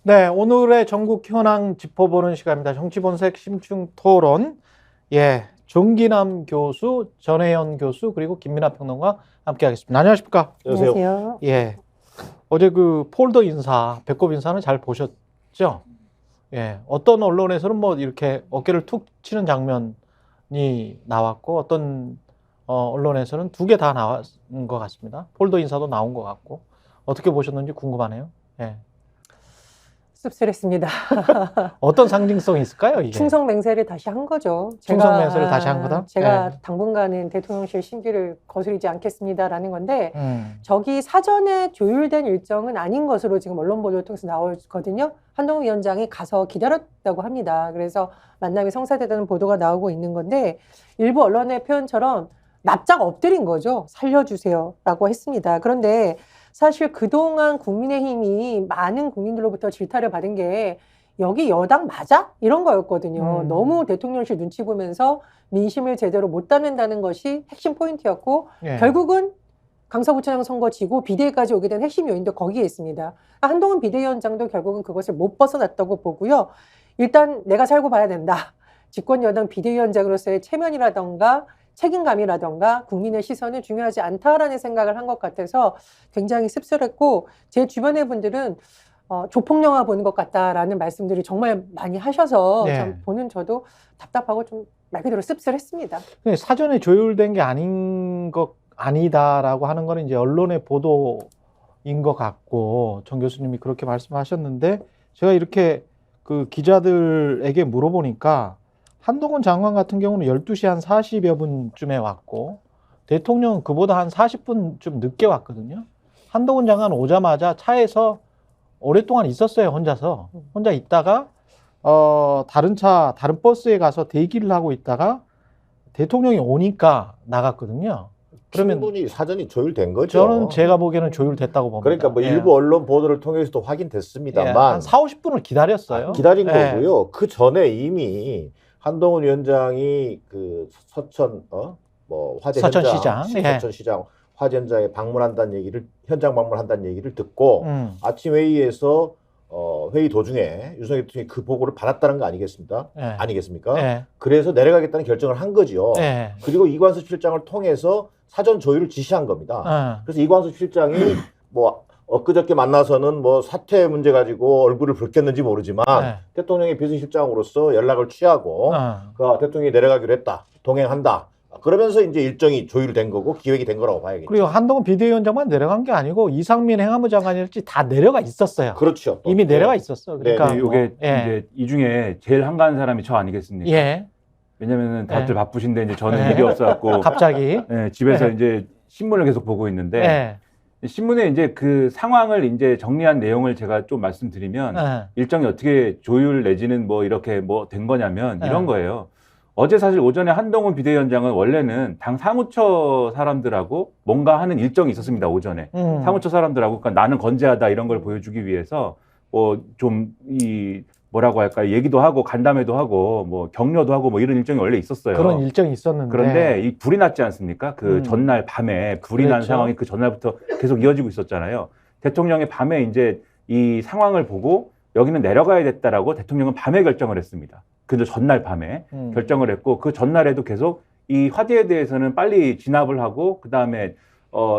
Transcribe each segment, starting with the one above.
네, 오늘의 전국 현황 짚어보는 시간입니다. 정치본색 심층 토론. 예, 정기남 교수, 전혜연 교수, 그리고 김민하 평론가 함께하겠습니다. 안녕하십니까? 안녕하세요. 안녕하세요. 예, 어제 그 폴더 인사, 배꼽 인사는 잘 보셨죠? 예, 어떤 언론에서는 뭐 이렇게 어깨를 툭 치는 장면이 나왔고, 어떤 언론에서는 두 개 다 나온 것 같습니다. 폴더 인사도 나온 것 같고, 어떻게 보셨는지 궁금하네요. 예. 씁쓸했습니다. 어떤 상징성이 있을까요, 이게? 충성 맹세를 다시 한 거죠. 충성 맹세를 다시 한 거다? 제가 네. 당분간은 대통령실 심기를 거스르지 않겠습니다라는 건데 음. 저기 사전에 조율된 일정은 아닌 것으로 지금 언론 보도를 통해서 나오거든요. 한동훈 위원장이 가서 기다렸다고 합니다. 그래서 만남이 성사됐다는 보도가 나오고 있는 건데 일부 언론의 표현처럼 납작 엎드린 거죠. 살려주세요라고 했습니다. 그런데 사실 그동안 국민의힘이 많은 국민들로부터 질타를 받은 게 여기 여당 맞아? 이런 거였거든요. 너무 대통령실 눈치 보면서 민심을 제대로 못 따낸다는 것이 핵심 포인트였고 예. 결국은 강서구청장 선거 지고 비대위까지 오게 된 핵심 요인도 거기에 있습니다. 한동훈 비대위원장도 결국은 그것을 못 벗어났다고 보고요. 일단 내가 살고 봐야 된다. 집권 여당 비대위원장으로서의 체면이라던가 책임감이라던가 국민의 시선은 중요하지 않다라는 생각을 한 것 같아서 굉장히 씁쓸했고 제 주변의 분들은 조폭영화 보는 것 같다라는 말씀들을 정말 많이 하셔서 네. 참 보는 저도 답답하고 좀 말 그대로 씁쓸했습니다. 근데 사전에 조율된 게 아니다라고 하는 거는 이제 언론의 보도인 것 같고, 정 교수님이 그렇게 말씀하셨는데, 제가 이렇게 그 기자들에게 물어보니까, 한동훈 장관 같은 경우는 12시 한 40여 분쯤에 왔고, 대통령은 그보다 한 40분 좀 늦게 왔거든요. 한동훈 장관 오자마자 차에서 오랫동안 있었어요, 혼자서. 혼자 있다가, 다른 버스에 가서 대기를 하고 있다가 대통령이 오니까 나갔거든요. 그러면 충분히 사전이 조율된 거죠. 저는 제가 보기에는 조율됐다고 봅니다. 그러니까 뭐 예. 일부 언론 보도를 통해서도 예, 확인됐습니다만 한 4, 50분을 기다렸어요. 기다린 예. 거고요. 그 전에 이미 한동훈 위원장이 그 서천 뭐 화재 서천시장, 예. 서천시장 화재 현장에 방문한다는 얘기를 현장 방문한다는 얘기를 듣고 아침 회의에서 회의 도중에 윤석열 대통령이 그 보고를 받았다는 거 아니겠습니까? 예. 아니겠습니까? 예. 그래서 내려가겠다는 결정을 한 거죠. 예. 그리고 이관섭 실장을 통해서 사전 조율을 지시한 겁니다. 예. 그래서 이관섭 실장이 뭐 엊그저께 만나서는 뭐 사퇴 문제 가지고 얼굴을 붉혔는지 모르지만 예. 대통령의 비서실장으로서 연락을 취하고 그 대통령이 내려가기로 했다. 동행한다. 그러면서 이제 일정이 조율된 거고 기획이 된 거라고 봐야겠죠. 그리고 한동훈 비대위원장만 내려간 게 아니고 이상민 행안부 장관일지 다 내려가 있었어요. 그렇죠. 또. 이미 내려가 있었어. 그러니까 네, 이게 예. 이제 이 중에 제일 한가한 사람이 저 아니겠습니까? 예. 왜냐면은 다들 예. 바쁘신데 이제 저는 예. 일이 없어갖고 갑자기 집에서 예. 이제 신문을 계속 보고 있는데 예. 신문에 이제 그 상황을 이제 정리한 내용을 제가 좀 말씀드리면 예. 일정이 어떻게 조율 내지는 뭐 이렇게 뭐 된 거냐면 예. 이런 거예요. 어제 사실 오전에 한동훈 비대위원장은 원래는 당 사무처 사람들하고 뭔가 하는 일정이 있었습니다. 오전에 사무처 사람들하고 그러니까 나는 건재하다 이런 걸 보여주기 위해서 좀 이 뭐라고 할까요? 얘기도 하고 간담회도 하고 뭐 격려도 하고 뭐 이런 일정이 원래 있었어요. 그런 일정이 있었는데 그런데 이 불이 났지 않습니까? 그 전날 밤에 불이 난 그렇죠. 상황이 그 전날부터 계속 이어지고 있었잖아요. 대통령이 밤에 이제 이 상황을 보고 여기는 내려가야 됐다라고 대통령은 밤에 결정을 했습니다. 그 전날 밤에 결정을 했고 그 전날에도 계속 이 화재에 대해서는 빨리 진압을 하고 그 다음에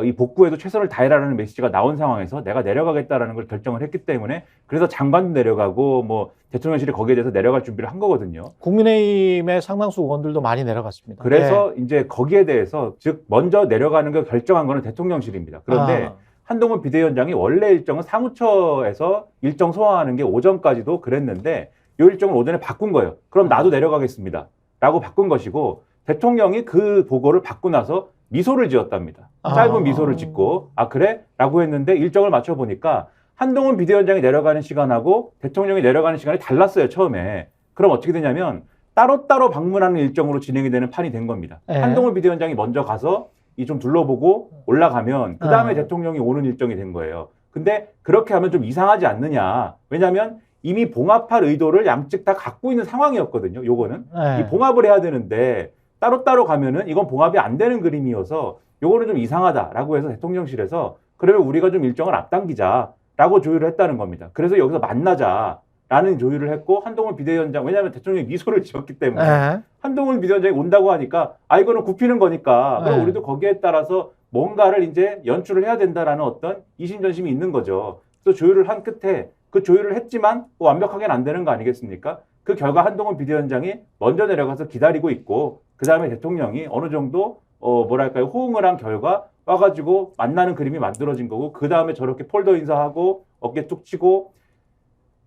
이 복구에도 최선을 다해라는 메시지가 나온 상황에서 내가 내려가겠다라는 걸 결정을 했기 때문에 그래서 장관도 내려가고 뭐 대통령실이 거기에 대해서 내려갈 준비를 한 거거든요. 국민의힘의 상당수 의원들도 많이 내려갔습니다. 그래서 이제 거기에 대해서 즉 먼저 내려가는 걸 결정한 거는 대통령실입니다. 그런데 한동훈 비대위원장이 원래 일정은 사무처에서 일정 소화하는 게 오전까지도 그랬는데 이 일정을 오전에 바꾼 거예요. 그럼 나도 내려가겠습니다. 라고 바꾼 것이고 대통령이 그 보고를 받고 나서 미소를 지었답니다. 짧은 미소를 짓고 그래? 라고 했는데 일정을 맞춰보니까 한동훈 비대위원장이 내려가는 시간하고 대통령이 내려가는 시간이 달랐어요. 처음에. 그럼 어떻게 되냐면 따로따로 방문하는 일정으로 진행이 되는 판이 된 겁니다. 한동훈 비대위원장이 먼저 가서 이 좀 둘러보고 올라가면 그 다음에 대통령이 오는 일정이 된 거예요. 근데 그렇게 하면 좀 이상하지 않느냐. 왜냐하면 이미 봉합할 의도를 양측 다 갖고 있는 상황이었거든요. 요거는. 이 봉합을 해야 되는데 따로따로 가면은 이건 봉합이 안 되는 그림이어서 요거는 좀 이상하다라고 해서 대통령실에서 그러면 우리가 좀 일정을 앞당기자. 라고 조율을 했다는 겁니다. 그래서 여기서 만나자라는 조율을 했고 한동훈 비대위원장, 왜냐하면 대통령이 미소를 지었기 때문에 예. 한동훈 비대위원장이 온다고 하니까 이거는 굽히는 거니까 그럼 네. 우리도 거기에 따라서 뭔가를 이제 연출을 해야 된다라는 어떤 이심전심이 있는 거죠. 또 조율을 한 끝에 그 조율을 했지만 완벽하게는 안 되는 거 아니겠습니까? 그 결과 한동훈 비대위원장이 먼저 내려가서 기다리고 있고 그 다음에 대통령이 어느 정도 뭐랄까요 호응을 한 결과 와가지고 만나는 그림이 만들어진 거고 그 다음에 저렇게 폴더 인사하고 어깨 뚝 치고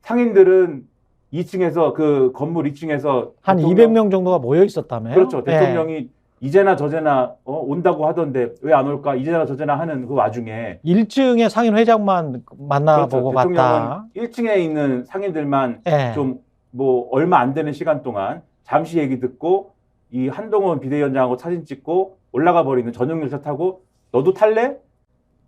상인들은 2층에서 그 건물 2층에서 한 200명 정도가 모여 있었다며요. 그렇죠. 예. 대통령이 이제나 저제나 온다고 하던데 왜 안 올까? 이제나 저제나 하는 그 와중에 1층에 상인 회장만 만나보고 그렇죠. 갔다. 대통령은 1층에 있는 상인들만 예. 좀 뭐 얼마 안 되는 시간 동안 잠시 얘기 듣고 이 한동훈 비대위원장하고 사진 찍고 올라가 버리는 전용 열차 타고 너도 탈래?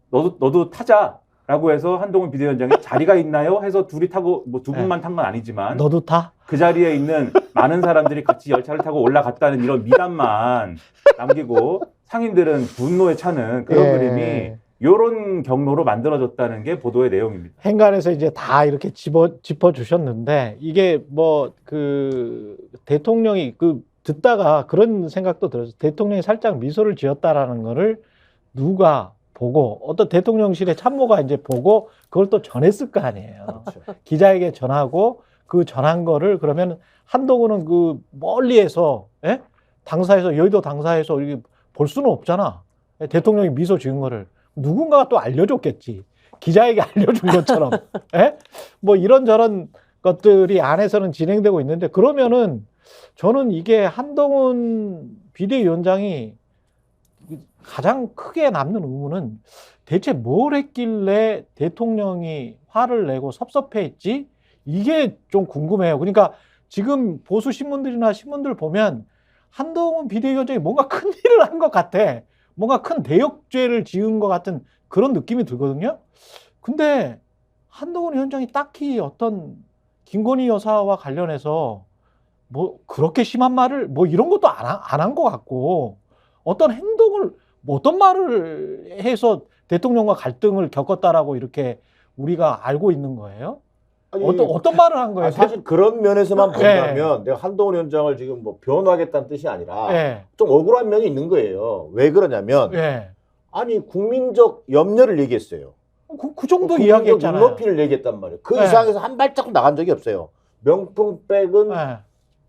너도 타자라고 해서 한동훈 비대위원장이 자리가 있나요? 해서 둘이 타고 뭐 두 분만 탄 건 아니지만 너도 타? 그 자리에 있는 많은 사람들이 같이 열차를 타고 올라갔다는 이런 미담만 남기고 상인들은 분노에 차는 그런 예. 그림이 이런 경로로 만들어졌다는 게 보도의 내용입니다. 행간에서 이제 다 이렇게 짚어 주셨는데 이게 뭐 그 대통령이 그 듣다가 그런 생각도 들었어요. 대통령이 살짝 미소를 지었다라는 거를 누가 보고 어떤 대통령실의 참모가 이제 보고 그걸 또 전했을 거 아니에요. 그렇죠. 기자에게 전하고 그 전한 거를 그러면 한동훈은 그 멀리에서 예? 당사에서 여의도 당사에서 이게 볼 수는 없잖아. 대통령이 미소 지은 거를 누군가가 또 알려줬겠지. 기자에게 알려준 것처럼. 예? 뭐 이런저런 것들이 안에서는 진행되고 있는데 그러면은 저는 이게 한동훈 비대위원장이 가장 크게 남는 의문은 대체 뭘 했길래 대통령이 화를 내고 섭섭해했지? 이게 좀 궁금해요. 그러니까 지금 보수 신문들이나 신문들 보면 한동훈 비대위원장이 뭔가 큰 일을 한 것 같아. 뭔가 큰 대역죄를 지은 것 같은 그런 느낌이 들거든요. 근데 한동훈 위원장이 딱히 어떤 김건희 여사와 관련해서 뭐 그렇게 심한 말을 뭐 이런 것도 안 한 것 같고 어떤 행동을 뭐 어떤 말을 해서 대통령과 갈등을 겪었다라고 이렇게 우리가 알고 있는 거예요? 아니, 어떤 말을 한 거예요? 사실 그런 면에서만 네. 본다면 내가 한동훈 위원장을 지금 뭐 변호하겠다는 뜻이 아니라 예, 좀 억울한 면이 있는 거예요. 왜 그러냐면 예. 아니 국민적 염려를 얘기했어요. 그 정도 국민적 이야기했잖아요. 눈높이를 얘기했단 말이에요. 그 네. 이상에서 한 발자국 나간 적이 없어요. 명품백은 예.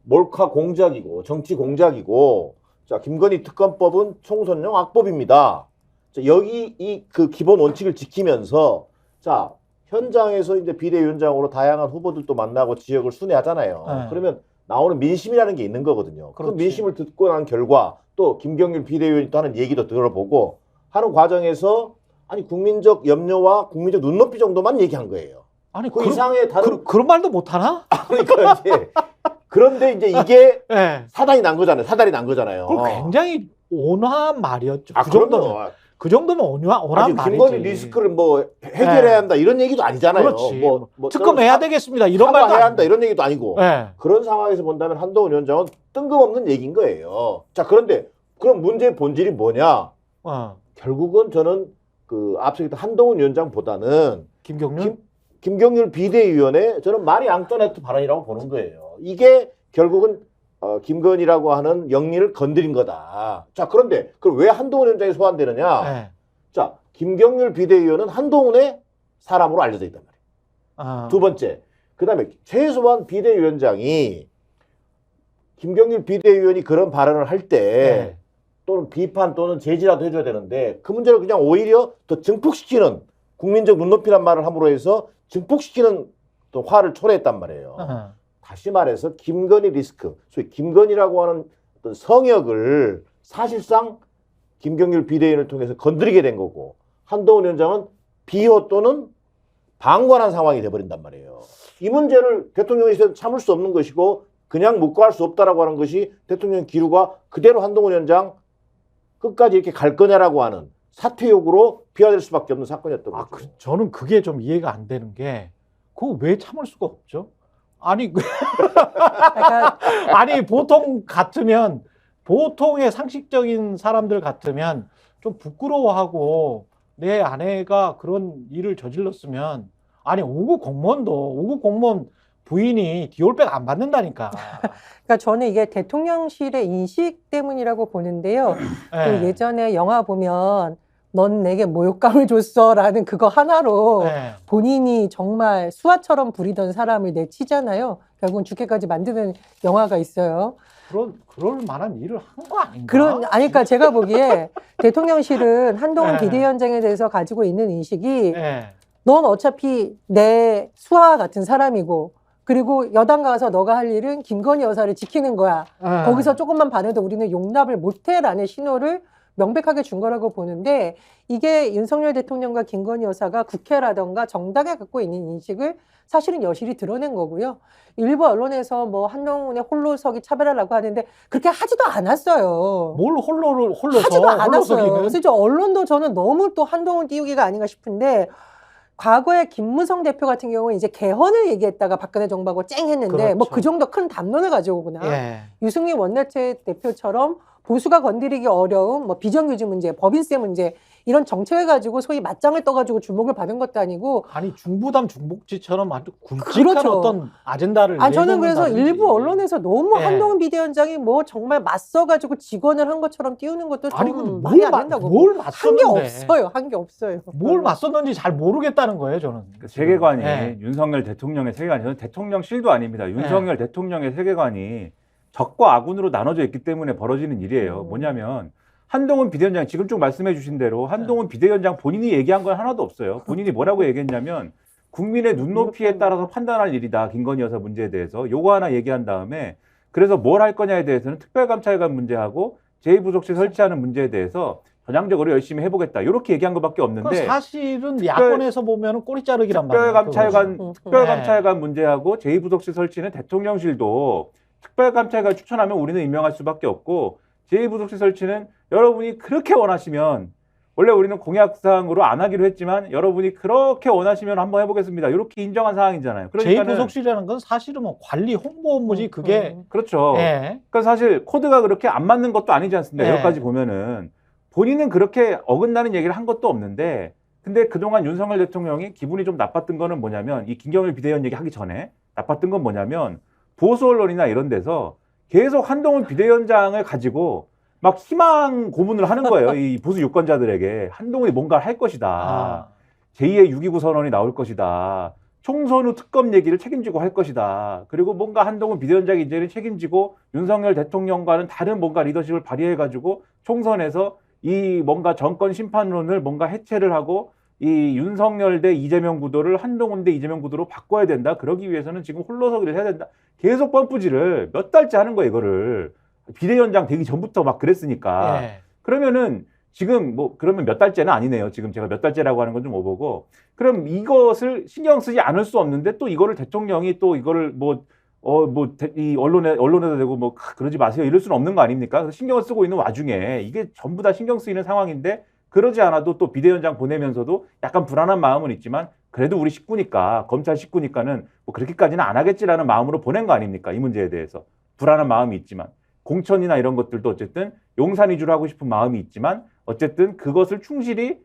몰카 공작이고 정치 공작이고 자 김건희 특검법은 총선용 악법입니다. 자, 여기 이 그 기본 원칙을 지키면서 자 현장에서 이제 비대위원장으로 다양한 후보들도 만나고 지역을 순회하잖아요. 네. 그러면 나오는 민심이라는 게 있는 거거든요. 그 그렇지. 민심을 듣고 난 결과 또 김경률 비대위원이 또 하는 얘기도 들어보고 하는 과정에서 아니 국민적 염려와 국민적 눈높이 정도만 얘기한 거예요. 아니 그 이상의 다른 그런 말도 못 하나? 그러니까 이제 그런데 이제 이게 예. 사단이 난 거잖아요. 사달이 난 거잖아요. 그건 굉장히 온화한 말이었죠. 아, 그 정도면 그럼요. 그 정도면 온화한 아직 말이지. 김건희 리스크를 뭐 해결해야 네. 한다 이런 얘기도 아니잖아요. 그렇지. 뭐 특검해야 되겠습니다. 이런 말도 해야 안 한다 이런 얘기도 아니고 예. 그런 상황에서 본다면 한동훈 위원장은 뜬금없는 얘기인 거예요. 자 그런데 그럼 문제의 본질이 뭐냐? 결국은 저는 그 앞서 얘기했던 한동훈 위원장보다는 김경률 김경률 비대위원의 저는 말이 앙토네트 발언이라고 보는 거예요. 이게 결국은 김건희라고 하는 영리를 건드린 거다. 자 그런데 그럼 왜 한동훈 위원장이 소환되느냐? 예. 자 김경률 비대위원은 한동훈의 사람으로 알려져 있단 말이에요. 두 번째, 그 다음에 최소한 비대위원장이 김경률 비대위원이 그런 발언을 할 때 네. 또는 비판 또는 제지라도 해줘야 되는데 그 문제를 그냥 오히려 더 증폭시키는 국민적 눈높이란 말을 함으로 해서 증폭시키는 또 화를 초래했단 말이에요. 다시 말해서 김건희 리스크, 소위 김건희라고 하는 어떤 성역을 사실상 김경률 비대위원을 통해서 건드리게 된 거고 한동훈 위원장은 비호 또는 방관한 상황이 돼버린단 말이에요. 이 문제를 대통령이 참을 수 없는 것이고 그냥 묵과할 수 없다라고 하는 것이 대통령 기류가 그대로 한동훈 위원장 끝까지 이렇게 갈 거냐라고 하는 사퇴욕으로 비화될 수밖에 없는 사건이었던 거죠. 저는 그게 좀 이해가 안 되는 게 그거 왜 참을 수가 없죠? 아니 아니 보통 같으면 보통의 상식적인 사람들 같으면 좀 부끄러워하고 내 아내가 그런 일을 저질렀으면 아니 5급 공무원 부인이 디올백 안 받는다니까. 그러니까 저는 이게 대통령실의 인식 때문이라고 보는데요. 그 예전에 영화 보면 넌 내게 모욕감을 줬어라는 그거 하나로 네. 본인이 정말 수하처럼 부리던 사람을 내치잖아요. 결국은 죽게까지 만드는 영화가 있어요. 그럴 만한 일을 한 거 아닌가? 그러니까 제가 보기에 대통령실은 한동훈 네. 비대위원장에 대해서 가지고 있는 인식이 네. 넌 어차피 내 수하 같은 사람이고 그리고 여당 가서 너가 할 일은 김건희 여사를 지키는 거야. 네. 거기서 조금만 반해도 우리는 용납을 못해라는 신호를 명백하게 준 거라고 보는데 이게 윤석열 대통령과 김건희 여사가 국회라던가 정당에 갖고 있는 인식을 사실은 여실히 드러낸 거고요. 일부 언론에서 뭐 한동훈의 홀로서기 차별하라고 하는데 그렇게 하지도 않았어요. 뭘 홀로서 하지도 않았어요. 홀로서기는? 그래서 저 언론도 저는 너무 또 한동훈 띄우기가 아닌가 싶은데 과거에 김무성 대표 같은 경우는 이제 개헌을 얘기했다가 박근혜 정부하고 쨍했는데 그렇죠. 뭐 그 정도 큰 담론을 가져오구나. 예. 유승민 원내체 대표처럼 보수가 건드리기 어려운 뭐 비정규직 문제, 법인세 문제 이런 정책을 가지고 소위 맞짱을 떠가지고 주목을 받은 것도 아니고 아니 중부담 중복지처럼 아주 굵직한 그렇죠. 어떤 아젠다를 저는 그래서 내놓는다든지. 일부 언론에서 너무 예. 한동훈 비대위원장이 뭐 정말 맞서가지고 직원을 한 것처럼 띄우는 것도 아니 좀 근데 말이 안 된다고. 뭘 한 게 맞섰는데 없어요. 한 게 없어요. 뭘 맞섰는지 잘 모르겠다는 거예요 저는. 그 세계관이 예. 윤석열 대통령의 세계관이 저는 대통령실도 아닙니다. 윤석열 대통령의 세계관이 적과 아군으로 나눠져 있기 때문에 벌어지는 일이에요. 뭐냐면 한동훈 비대위원장 지금 쭉 말씀해 주신 대로 한동훈 비대위원장 본인이 얘기한 건 하나도 없어요. 본인이 뭐라고 얘기했냐면 국민의 눈높이에 따라서 판단할 일이다. 김건희 여사 문제에 대해서 요거 하나 얘기한 다음에 그래서 뭘 할 거냐에 대해서는 특별감찰관 문제하고 제2부속실 설치하는 문제에 대해서 전향적으로 열심히 해보겠다. 이렇게 얘기한 것밖에 그건 없는데 사실은 야권에서 보면 꼬리 자르기란 말이에요. 특별감찰관 문제하고 제2부속실 설치는 대통령실도 특별감찰관 추천하면 우리는 임명할 수밖에 없고 제2부속실 설치는 여러분이 그렇게 원하시면 원래 우리는 공약상으로 안 하기로 했지만 여러분이 그렇게 원하시면 한번 해보겠습니다. 이렇게 인정한 상황이잖아요. 그러니까는 제2부속실이라는 건 사실은 뭐 관리 홍보 업무지 그게 그렇죠. 예. 그러니까 사실 코드가 그렇게 안 맞는 것도 아니지 않습니까? 네. 여기까지 보면은 본인은 그렇게 어긋나는 얘기를 한 것도 없는데 근데 그동안 윤석열 대통령이 기분이 좀 나빴던 거는 뭐냐면 이 김경일 비대위원 얘기하기 전에 나빴던 건 뭐냐면 보수 언론이나 이런 데서 계속 한동훈 비대위원장을 가지고 막 희망 고문을 하는 거예요. 이 보수 유권자들에게 한동훈이 뭔가를 할 것이다. 제2의 6.29 선언이 나올 것이다. 총선 후 특검 얘기를 책임지고 할 것이다. 그리고 뭔가 한동훈 비대위원장이 이제는 책임지고 윤석열 대통령과는 다른 뭔가 리더십을 발휘해가지고 총선에서 이 뭔가 정권 심판론을 뭔가 해체를 하고 이 윤석열 대 이재명 구도를 한동훈 대 이재명 구도로 바꿔야 된다. 그러기 위해서는 지금 홀로서기를 해야 된다. 계속 펌프질을 몇 달째 하는 거예요, 이거를. 비대위원장 되기 전부터 막 그랬으니까. 예. 그러면은 지금 뭐 그러면 몇 달째는 아니네요. 지금 제가 몇 달째라고 하는 건 좀 오보고. 그럼 이것을 신경 쓰지 않을 수 없는데 또 이거를 대통령이 또 이거를 이 언론에다 대고 뭐 그러지 마세요. 이럴 수는 없는 거 아닙니까? 그래서 신경을 쓰고 있는 와중에 이게 전부 다 신경 쓰이는 상황인데 그러지 않아도 또 비대위원장 보내면서도 약간 불안한 마음은 있지만 그래도 우리 식구니까 검찰 식구니까는 뭐 그렇게까지는 안 하겠지라는 마음으로 보낸 거 아닙니까? 이 문제에 대해서 불안한 마음이 있지만 공천이나 이런 것들도 어쨌든 용산 위주로 하고 싶은 마음이 있지만 어쨌든 그것을 충실히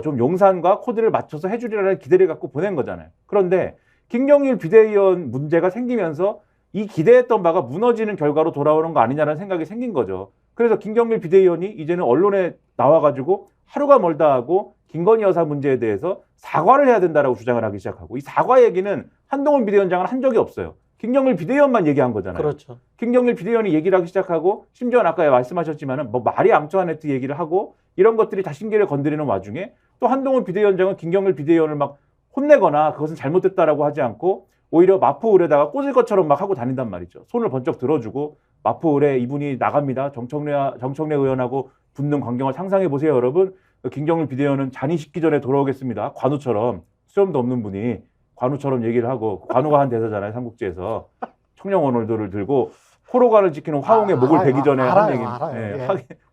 좀 용산과 코드를 맞춰서 해주리라는 기대를 갖고 보낸 거잖아요. 그런데 김경일 비대위원 문제가 생기면서 이 기대했던 바가 무너지는 결과로 돌아오는 거 아니냐라는 생각이 생긴 거죠. 그래서 김경일 비대위원이 이제는 언론에 나와가지고 하루가 멀다 하고 김건희 여사 문제에 대해서 사과를 해야 된다라고 주장을 하기 시작하고 이 사과 얘기는 한동훈 비대위원장은 한 적이 없어요. 김경일 비대위원만 얘기한 거잖아요. 그렇죠. 김경일 비대위원이 얘기를 하기 시작하고 심지어는 아까 말씀하셨지만은 뭐 마리 앙투아네트 얘기를 하고 이런 것들이 다 신기를 건드리는 와중에 또 한동훈 비대위원장은 김경일 비대위원을 막 혼내거나 그것은 잘못됐다라고 하지 않고 오히려 마포울에다가 꽂을 것처럼 막 하고 다닌단 말이죠. 손을 번쩍 들어주고 마포울에 이분이 나갑니다. 정청래 의원하고 붙는 광경을 상상해 보세요, 여러분. 김경일 비대위원은 잔이 식기 전에 돌아오겠습니다. 관우처럼 수염도 없는 분이 관우처럼 얘기를 하고 관우가 한 대사잖아요, 삼국지에서. 청룡오늘도를 들고 호로관을 지키는 화웅의 목을 베기 전에 한 얘기.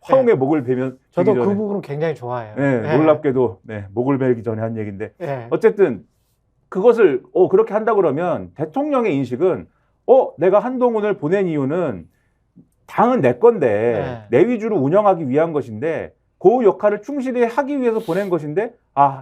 화웅의 목을 베면 저도 그 부분은 굉장히 좋아해요. 네, 놀랍게도 목을 베기 전에 한 얘기인데 예. 어쨌든 그것을 그렇게 한다 그러면 대통령의 인식은 내가 한동훈을 보낸 이유는 당은 내 건데 내 위주로 운영하기 위한 것인데 그 역할을 충실히 하기 위해서 보낸 것인데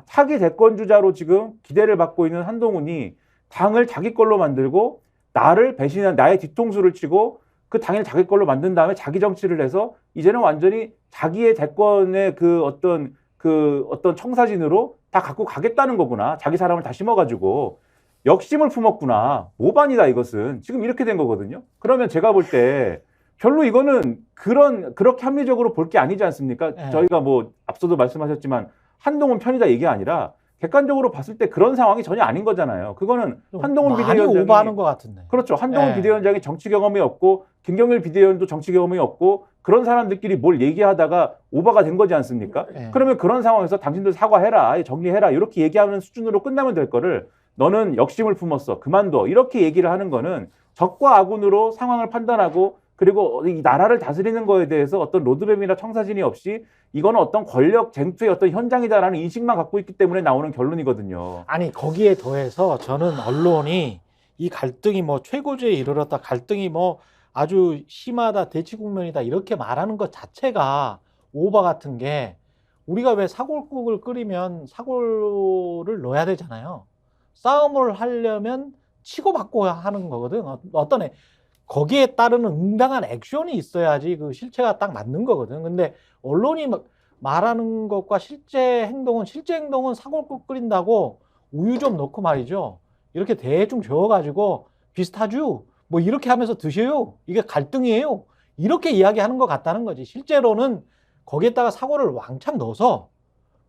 차기 대권주자로 지금 기대를 받고 있는 한동훈이 당을 자기 걸로 만들고 나를 배신한 나의 뒤통수를 치고 그 당을 자기 걸로 만든 다음에 자기 정치를 해서 이제는 완전히 자기의 대권의 그 어떤 청사진으로 다 갖고 가겠다는 거구나. 자기 사람을 다 심어가지고 역심을 품었구나. 모반이다 이것은. 지금 이렇게 된 거거든요. 그러면 제가 볼 때 별로 이거는 그렇게 합리적으로 볼 게 아니지 않습니까? 네. 저희가 뭐 앞서도 말씀하셨지만 한동훈 편이다 이게 아니라 객관적으로 봤을 때 그런 상황이 전혀 아닌 거잖아요. 그거는 한동훈 많이 비대위원장이 오버하는 것 같은데. 그렇죠. 한동훈 네. 비대위원장이 정치 경험이 없고 김경일 비대위원도 정치 경험이 없고 그런 사람들끼리 뭘 얘기하다가 오버가 된 거지 않습니까? 네. 그러면 그런 상황에서 당신들 사과해라, 아예 정리해라 이렇게 얘기하는 수준으로 끝나면 될 거를 너는 역심을 품었어, 그만둬 이렇게 얘기를 하는 거는 적과 악운으로 상황을 판단하고 그리고 이 나라를 다스리는 거에 대해서 어떤 로드맵이나 청사진이 없이 이거는 어떤 권력 쟁투의 어떤 현장이다라는 인식만 갖고 있기 때문에 나오는 결론이거든요. 아니 거기에 더해서 저는 언론이 이 갈등이 뭐 최고조에 이르렀다, 갈등이 뭐 아주 심하다, 대치 국면이다 이렇게 말하는 것 자체가 오버 같은 게, 우리가 왜 사골국을 끓이면 사골을 넣어야 되잖아요. 싸움을 하려면 치고받고 하는 거거든. 거기에 따르는 응당한 액션이 있어야지 그 실체가 딱 맞는 거거든. 근데 언론이 말하는 것과 실제 행동은 사골국 끓인다고 우유 좀 넣고 말이죠. 이렇게 대충 저어가지고 비슷하죠? 뭐 이렇게 하면서 드셔요. 이게 갈등이에요. 이렇게 이야기하는 것 같다는 거지. 실제로는 거기에다가 사골을 왕창 넣어서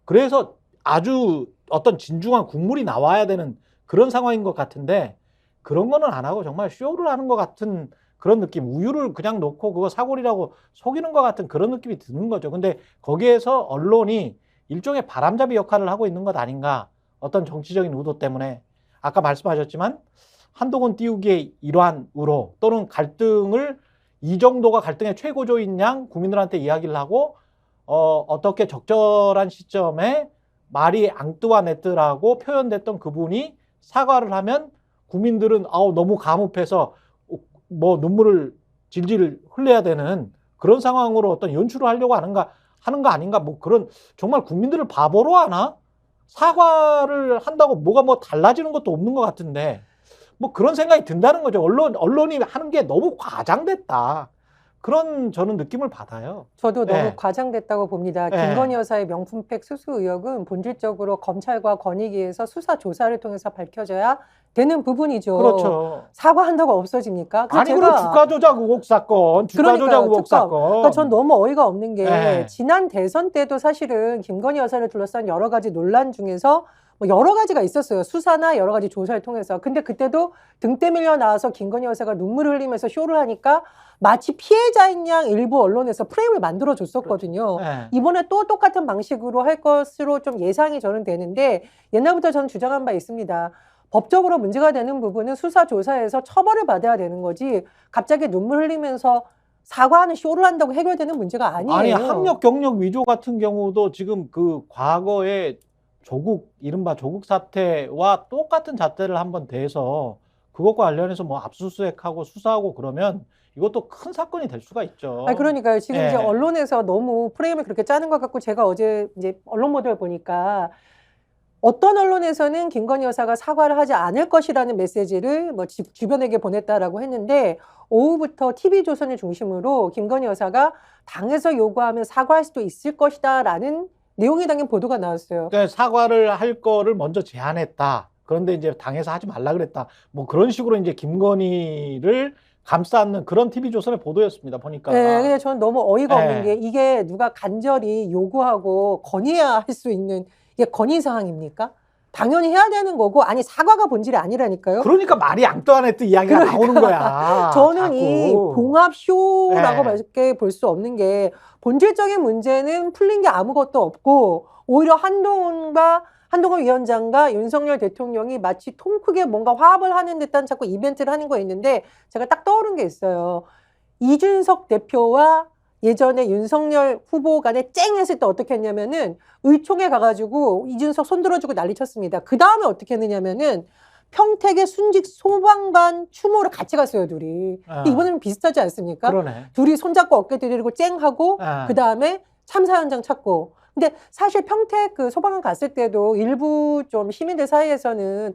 그래서 아주 어떤 진중한 국물이 나와야 되는 그런 상황인 것 같은데 그런 거는 안 하고 정말 쇼를 하는 것 같은 그런 느낌. 우유를 그냥 넣고 그거 사골이라고 속이는 것 같은 그런 느낌이 드는 거죠. 근데 거기에서 언론이 일종의 바람잡이 역할을 하고 있는 것 아닌가. 어떤 정치적인 의도 때문에. 아까 말씀하셨지만 한동훈 띄우기의 일환으로 또는 갈등을 이 정도가 갈등의 최고조인 양 국민들한테 이야기를 하고 어떻게 적절한 시점에 말이 앙뜨와네뜨라고 표현됐던 그분이 사과를 하면 국민들은 너무 감옥해서 뭐 눈물을 질질 흘려야 되는 그런 상황으로 어떤 연출을 하려고 하는 거 아닌가. 뭐 그런, 정말 국민들을 바보로 하나? 사과를 한다고 뭐가 뭐 달라지는 것도 없는 것 같은데 뭐 그런 생각이 든다는 거죠. 언론이 하는 게 너무 과장됐다. 그런 저는 느낌을 받아요. 저도 너무 네. 과장됐다고 봅니다. 네. 김건희 여사의 명품백 수수 의혹은 본질적으로 검찰과 권익위에서 수사 조사를 통해서 밝혀져야 되는 부분이죠. 그렇죠. 사과한다고 없어집니까? 그래서 아니 그럼 주가 조작 의혹 사건, 주가 조작 의혹 사건. 그러니까 전 너무 어이가 없는 게 네. 지난 대선 때도 사실은 김건희 여사를 둘러싼 여러 가지 논란 중에서 뭐 여러 가지가 있었어요. 수사나 여러 가지 조사를 통해서. 근데 그때도 등대 밀려 나와서 김건희 여사가 눈물을 흘리면서 쇼를 하니까 마치 피해자인 양 일부 언론에서 프레임을 만들어줬었거든요. 네. 이번에 또 똑같은 방식으로 할 것으로 좀 예상이 저는 되는데 옛날부터 저는 주장한 바 있습니다. 법적으로 문제가 되는 부분은 수사 조사에서 처벌을 받아야 되는 거지 갑자기 눈물 흘리면서 사과하는 쇼를 한다고 해결되는 문제가 아니에요. 아니 학력 경력 위조 같은 경우도 지금 그 과거에 이른바 조국 사태와 똑같은 잣대를 한번 대서 그것과 관련해서 뭐 압수수색하고 수사하고 그러면 이것도 큰 사건이 될 수가 있죠. 아니 그러니까요. 지금 네. 이제 언론에서 너무 프레임을 그렇게 짜는 것 같고 제가 어제 이제 언론 보도를 보니까 어떤 언론에서는 김건희 여사가 사과를 하지 않을 것이라는 메시지를 뭐 주변에게 보냈다라고 했는데 오후부터 TV조선을 중심으로 김건희 여사가 당에서 요구하면 사과할 수도 있을 것이다라는 내용이 담긴 보도가 나왔어요. 그러니까 사과를 할 거를 먼저 제안했다. 그런데 이제 당에서 하지 말라 그랬다. 뭐 그런 식으로 이제 김건희를 감싸는 그런 TV조선의 보도였습니다. 보니까. 네, 근데 저는 너무 어이가 네. 없는 게 이게 누가 간절히 요구하고 건의해야 할 수 있는 이게 건의 사항입니까? 당연히 해야 되는 거고 아니 사과가 본질이 아니라니까요. 그러니까 말이 앙떠안했던 이야기가 그러니까 나오는 거야. 저는 자꾸. 이 봉합쇼라고 네. 밖에 볼 수 없는 게 본질적인 문제는 풀린 게 아무것도 없고 오히려 한동훈 위원장과 윤석열 대통령이 마치 통 크게 뭔가 화합을 하는 듯한 자꾸 이벤트를 하는 거 있는데 제가 딱 떠오른 게 있어요. 이준석 대표와 예전에 윤석열 후보 간에 쨍 했을 때 어떻게 했냐면은 의총에 가가지고 이준석 손들어주고 난리 쳤습니다. 그 다음에 어떻게 했느냐면은 평택의 순직 소방관 추모를 같이 갔어요, 둘이. 아. 이번에는 비슷하지 않습니까? 그러네. 둘이 손잡고 어깨 들이고 쨍하고 아. 그 다음에 참사 현장 찾고. 근데 사실 평택 그 소방관 갔을 때도 일부 좀 시민들 사이에서는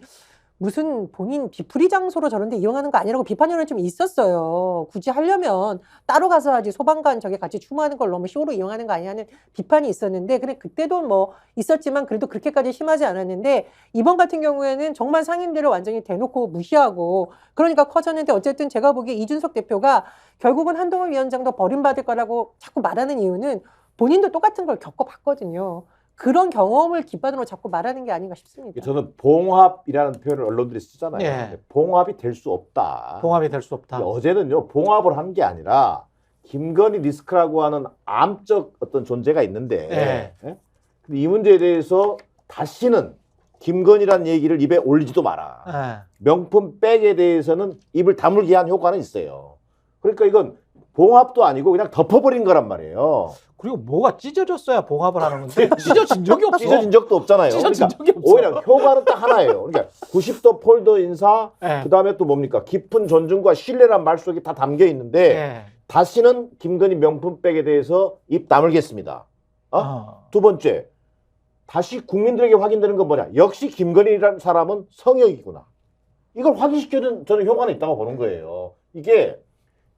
무슨 본인 뒤풀이 장소로 저런 데 이용하는 거 아니라고 비판 여론이 좀 있었어요. 굳이 하려면 따로 가서 하지 소방관 저게 같이 추모하는 걸 너무 쇼로 이용하는 거 아니냐는 비판이 있었는데 그래 그때도 뭐 있었지만 그래도 그렇게까지 심하지 않았는데 이번 같은 경우에는 정말 상인들을 완전히 대놓고 무시하고 그러니까 커졌는데 어쨌든 제가 보기에 이준석 대표가 결국은 한동훈 위원장도 버림받을 거라고 자꾸 말하는 이유는 본인도 똑같은 걸 겪어봤거든요. 그런 경험을 기반으로 자꾸 말하는 게 아닌가 싶습니다. 저는 봉합이라는 표현을 언론들이 쓰잖아요. 예. 근데 봉합이 될 수 없다. 봉합이 될 수 없다. 어제는요 봉합을 한 게 아니라 김건희 리스크라고 하는 암적 어떤 존재가 있는데 예. 예? 근데 이 문제에 대해서 다시는 김건희란 얘기를 입에 올리지도 마라. 예. 명품 백에 대해서는 입을 다물게 한 효과는 있어요. 그러니까 이건 봉합도 아니고 그냥 덮어버린 거란 말이에요. 그리고 뭐가 찢어졌어야 봉합을 하는 건데 찢어진 적이 없어. 찢어진 적도 없잖아요. 찢어진 그러니까 적이 없어. 오히려 효과는 딱 하나예요. 그러니까 90도 폴더 인사, 예. 그다음에 또 뭡니까? 깊은 존중과 신뢰란 말 속에 다 담겨 있는데 예. 다시는 김건희 명품백에 대해서 입 다물겠습니다. 두 번째, 다시 국민들에게 확인되는 건 뭐냐? 역시 김건희라는 사람은 성역이구나. 이걸 확인시켜준 저는 효과는 있다고 보는 거예요. 이게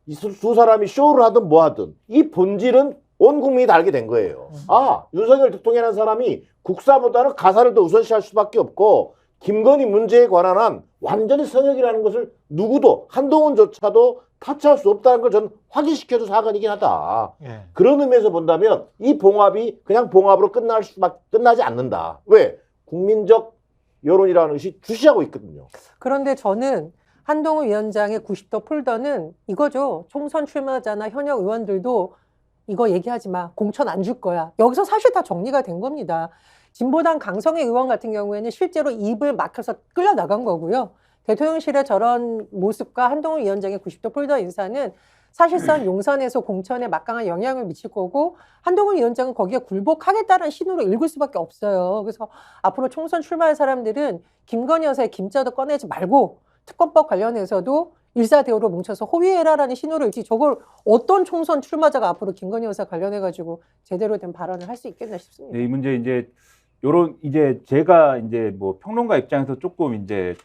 이 두 사람이 쇼를 하든 뭐 하든 이 본질은 온 국민이 다 알게 된 거예요. 아, 윤석열 대통령이라는 사람이 국사보다는 가사를 더 우선시할 수밖에 없고 김건희 문제에 관한 한 완전히 성역이라는 것을 누구도 한동훈조차도 타치할 수 없다는 걸 저는 확인시켜준 사건이긴 하다. 예. 그런 의미에서 본다면 이 봉합이 그냥 봉합으로 끝나지 않는다. 왜? 국민적 여론이라는 것이 주시하고 있거든요. 그런데 저는 한동훈 위원장의 90도 폴더는 이거죠. 총선 출마자나 현역 의원들도 이거 얘기하지 마. 공천 안 줄 거야. 여기서 사실 다 정리가 된 겁니다. 진보당 강성애 의원 같은 경우에는 실제로 입을 막혀서 끌려나간 거고요. 대통령실의 저런 모습과 한동훈 위원장의 90도 폴더 인사는 사실상 용산에서 공천에 막강한 영향을 미칠 거고 한동훈 위원장은 거기에 굴복하겠다는 신호로 읽을 수밖에 없어요. 그래서 앞으로 총선 출마할 사람들은 김건희 여사의 김자도 꺼내지 말고 특검법 관련해서도 일사대오로 뭉쳐서 호위해라라는 신호를 읽지 저걸 어떤 총선 출마자가 앞으로 김건희 여사 관련해가지고 제대로 된 발언을 할 수 있겠나 싶습니다. 네, 이 문제 이제 요런 이제 제가 이제 뭐 평론가 입장에서 조금 이제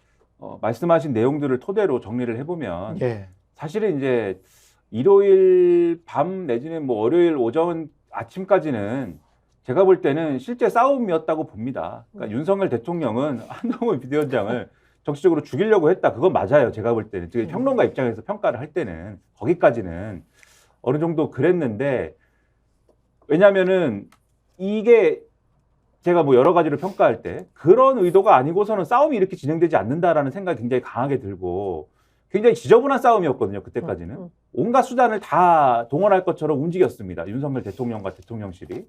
말씀하신 내용들을 토대로 정리를 해보면 예. 사실은 이제 일요일 밤 내지는 뭐 월요일 오전 아침까지는 제가 볼 때는 실제 싸움이었다고 봅니다. 그러니까 윤석열 대통령은 한동훈 비대위원장을 정치적으로 죽이려고 했다. 그건 맞아요. 제가 볼 때는. 즉 평론가 입장에서 평가를 할 때는 거기까지는 어느 정도 그랬는데 왜냐면은 이게 제가 뭐 여러 가지로 평가할 때 그런 의도가 아니고서는 싸움이 이렇게 진행되지 않는다라는 생각이 굉장히 강하게 들고 굉장히 지저분한 싸움이었거든요. 그때까지는. 온갖 수단을 다 동원할 것처럼 움직였습니다. 윤석열 대통령과 대통령실이.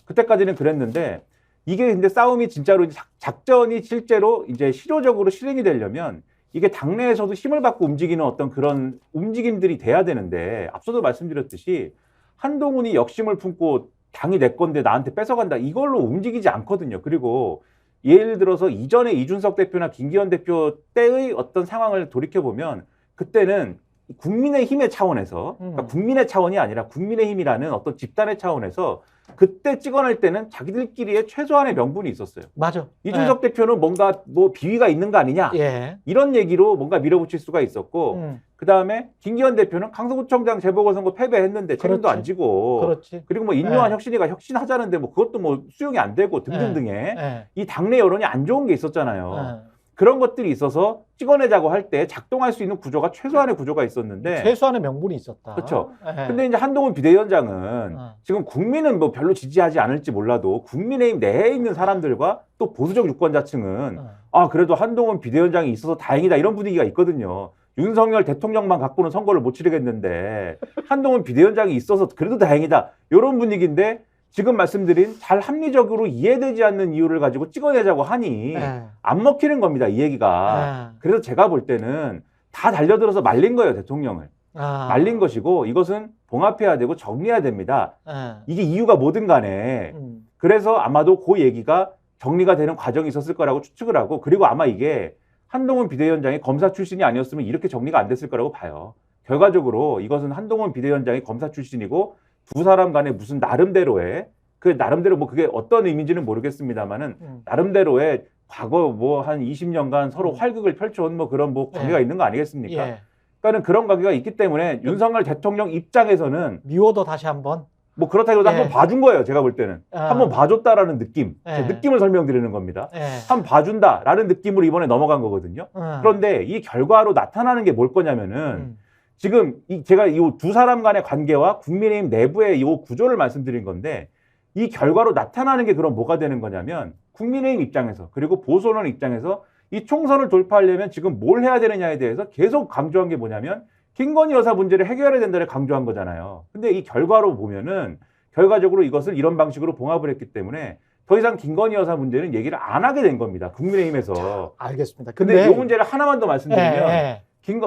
그때까지는 그랬는데 이게 근데 싸움이 진짜로 작전이 실제로 이제 실효적으로 실행이 되려면 이게 당내에서도 힘을 받고 움직이는 어떤 그런 움직임들이 돼야 되는데 앞서도 말씀드렸듯이 한동훈이 역심을 품고 당이 내 건데 나한테 뺏어간다 이걸로 움직이지 않거든요. 그리고 예를 들어서 이전에 이준석 대표나 김기현 대표 때의 어떤 상황을 돌이켜보면 그때는 국민의힘의 차원에서 그러니까 국민의 차원이 아니라 국민의힘이라는 어떤 집단의 차원에서 그때 찍어낼 때는 자기들끼리의 최소한의 명분이 있었어요. 맞아. 이준석 대표는 뭔가 뭐 비위가 있는 거 아니냐 예. 이런 얘기로 뭔가 밀어붙일 수가 있었고 그다음에 김기현 대표는 강서구청장 재보궐선거 패배했는데 책임도 그렇지. 안 지고 그렇지. 그리고 뭐 인류한 예. 혁신이가 혁신하자는데 뭐 그것도 뭐 수용이 안 되고 등등등의 예. 이 당내 여론이 안 좋은 게 있었잖아요. 예. 그런 것들이 있어서 찍어내자고 할 때 작동할 수 있는 구조가 최소한의 구조가 있었는데 최소한의 명분이 있었다. 그렇죠. 예. 근데 이제 한동훈 비대위원장은 지금 국민은 뭐 별로 지지하지 않을지 몰라도 국민의힘 내에 있는 사람들과 또 보수적 유권자층은 아 그래도 한동훈 비대위원장이 있어서 다행이다 이런 분위기가 있거든요. 윤석열 대통령만 갖고는 선거를 못 치르겠는데 한동훈 비대위원장이 있어서 그래도 다행이다 이런 분위기인데 지금 말씀드린 잘 합리적으로 이해되지 않는 이유를 가지고 찍어내자고 하니 예. 안 먹히는 겁니다. 이 얘기가. 예. 그래서 제가 볼 때는 다 달려들어서 말린 거예요. 대통령을. 말린 것이고 이것은 봉합해야 되고 정리해야 됩니다. 예. 이게 이유가 뭐든 간에 그래서 아마도 그 얘기가 정리가 되는 과정이 있었을 거라고 추측을 하고 그리고 아마 이게 한동훈 비대위원장이 검사 출신이 아니었으면 이렇게 정리가 안 됐을 거라고 봐요. 결과적으로 이것은 한동훈 비대위원장이 검사 출신이고 두 사람 간에 무슨 나름대로의 그 나름대로 뭐 그게 어떤 의미인지는 모르겠습니다만은 나름대로의 과거 뭐 한 20년간 서로 활극을 펼쳐온 뭐 그런 뭐 관계가 예. 있는 거 아니겠습니까? 예. 그러니까는 그런 관계가 있기 때문에 윤석열 대통령 입장에서는 미워도 다시 한번. 뭐 그렇다기보다 예. 한번 봐준 거예요. 제가 볼 때는 아. 한번 봐줬다라는 느낌, 예. 제 느낌을 설명드리는 겁니다. 예. 한번 봐준다라는 느낌으로 이번에 넘어간 거거든요. 그런데 이 결과로 나타나는 게 뭘 거냐면은 지금 제가 이 두 사람 간의 관계와 국민의힘 내부의 이 구조를 말씀드린 건데 이 결과로 나타나는 게 그럼 뭐가 되는 거냐면 국민의힘 입장에서 그리고 보수언론 입장에서 이 총선을 돌파하려면 지금 뭘 해야 되느냐에 대해서 계속 강조한 게 뭐냐면 김건희 여사 문제를 해결해야 된다를 강조한 거잖아요. 근데 이 결과로 보면은 결과적으로 이것을 이런 방식으로 봉합을 했기 때문에 더 이상 김건희 여사 문제는 얘기를 안 하게 된 겁니다. 국민의힘에서. 자, 알겠습니다. 근데 이 문제를 하나만 더 말씀드리면 예.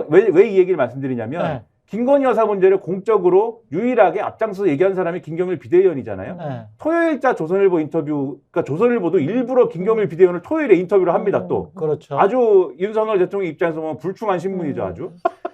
왜 이 얘기를 말씀드리냐면 예. 김건희 여사 문제를 공적으로 유일하게 앞장서서 얘기한 사람이 김경일 비대위원이잖아요. 예. 토요일자 조선일보 인터뷰, 그러니까 조선일보도 일부러 김경일 비대위원을 토요일에 인터뷰를 합니다. 또 그렇죠. 아주 윤석열 대통령 입장에서 보면 불충한 신문이죠, 아주.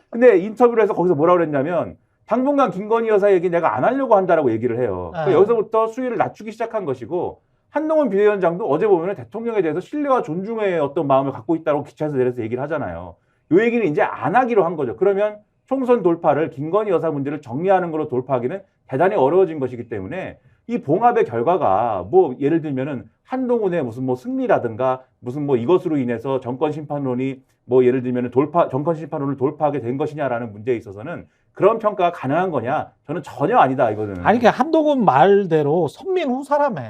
근데 인터뷰를 해서 거기서 뭐라고 그랬냐면 당분간 김건희 여사 얘기 내가 안 하려고 한다라고 얘기를 해요. 그러니까 여기서부터 수위를 낮추기 시작한 것이고 한동훈 비대위원장도 어제 보면 대통령에 대해서 신뢰와 존중의 어떤 마음을 갖고 있다고 기차에서 내려서 얘기를 하잖아요. 이 얘기는 이제 안 하기로 한 거죠. 그러면 총선 돌파를 김건희 여사 문제를 정리하는 걸로 돌파하기는 대단히 어려워진 것이기 때문에 이 봉합의 결과가 뭐 예를 들면은 한동훈의 무슨 뭐 승리라든가 무슨 뭐 이것으로 인해서 정권 심판론이 뭐 예를 들면은 정권 심판론을 돌파하게 된 것이냐라는 문제에 있어서는 그런 평가가 가능한 거냐? 저는 전혀 아니다 이거는. 아니 그러니까 한동훈 말대로 선민 후사라며.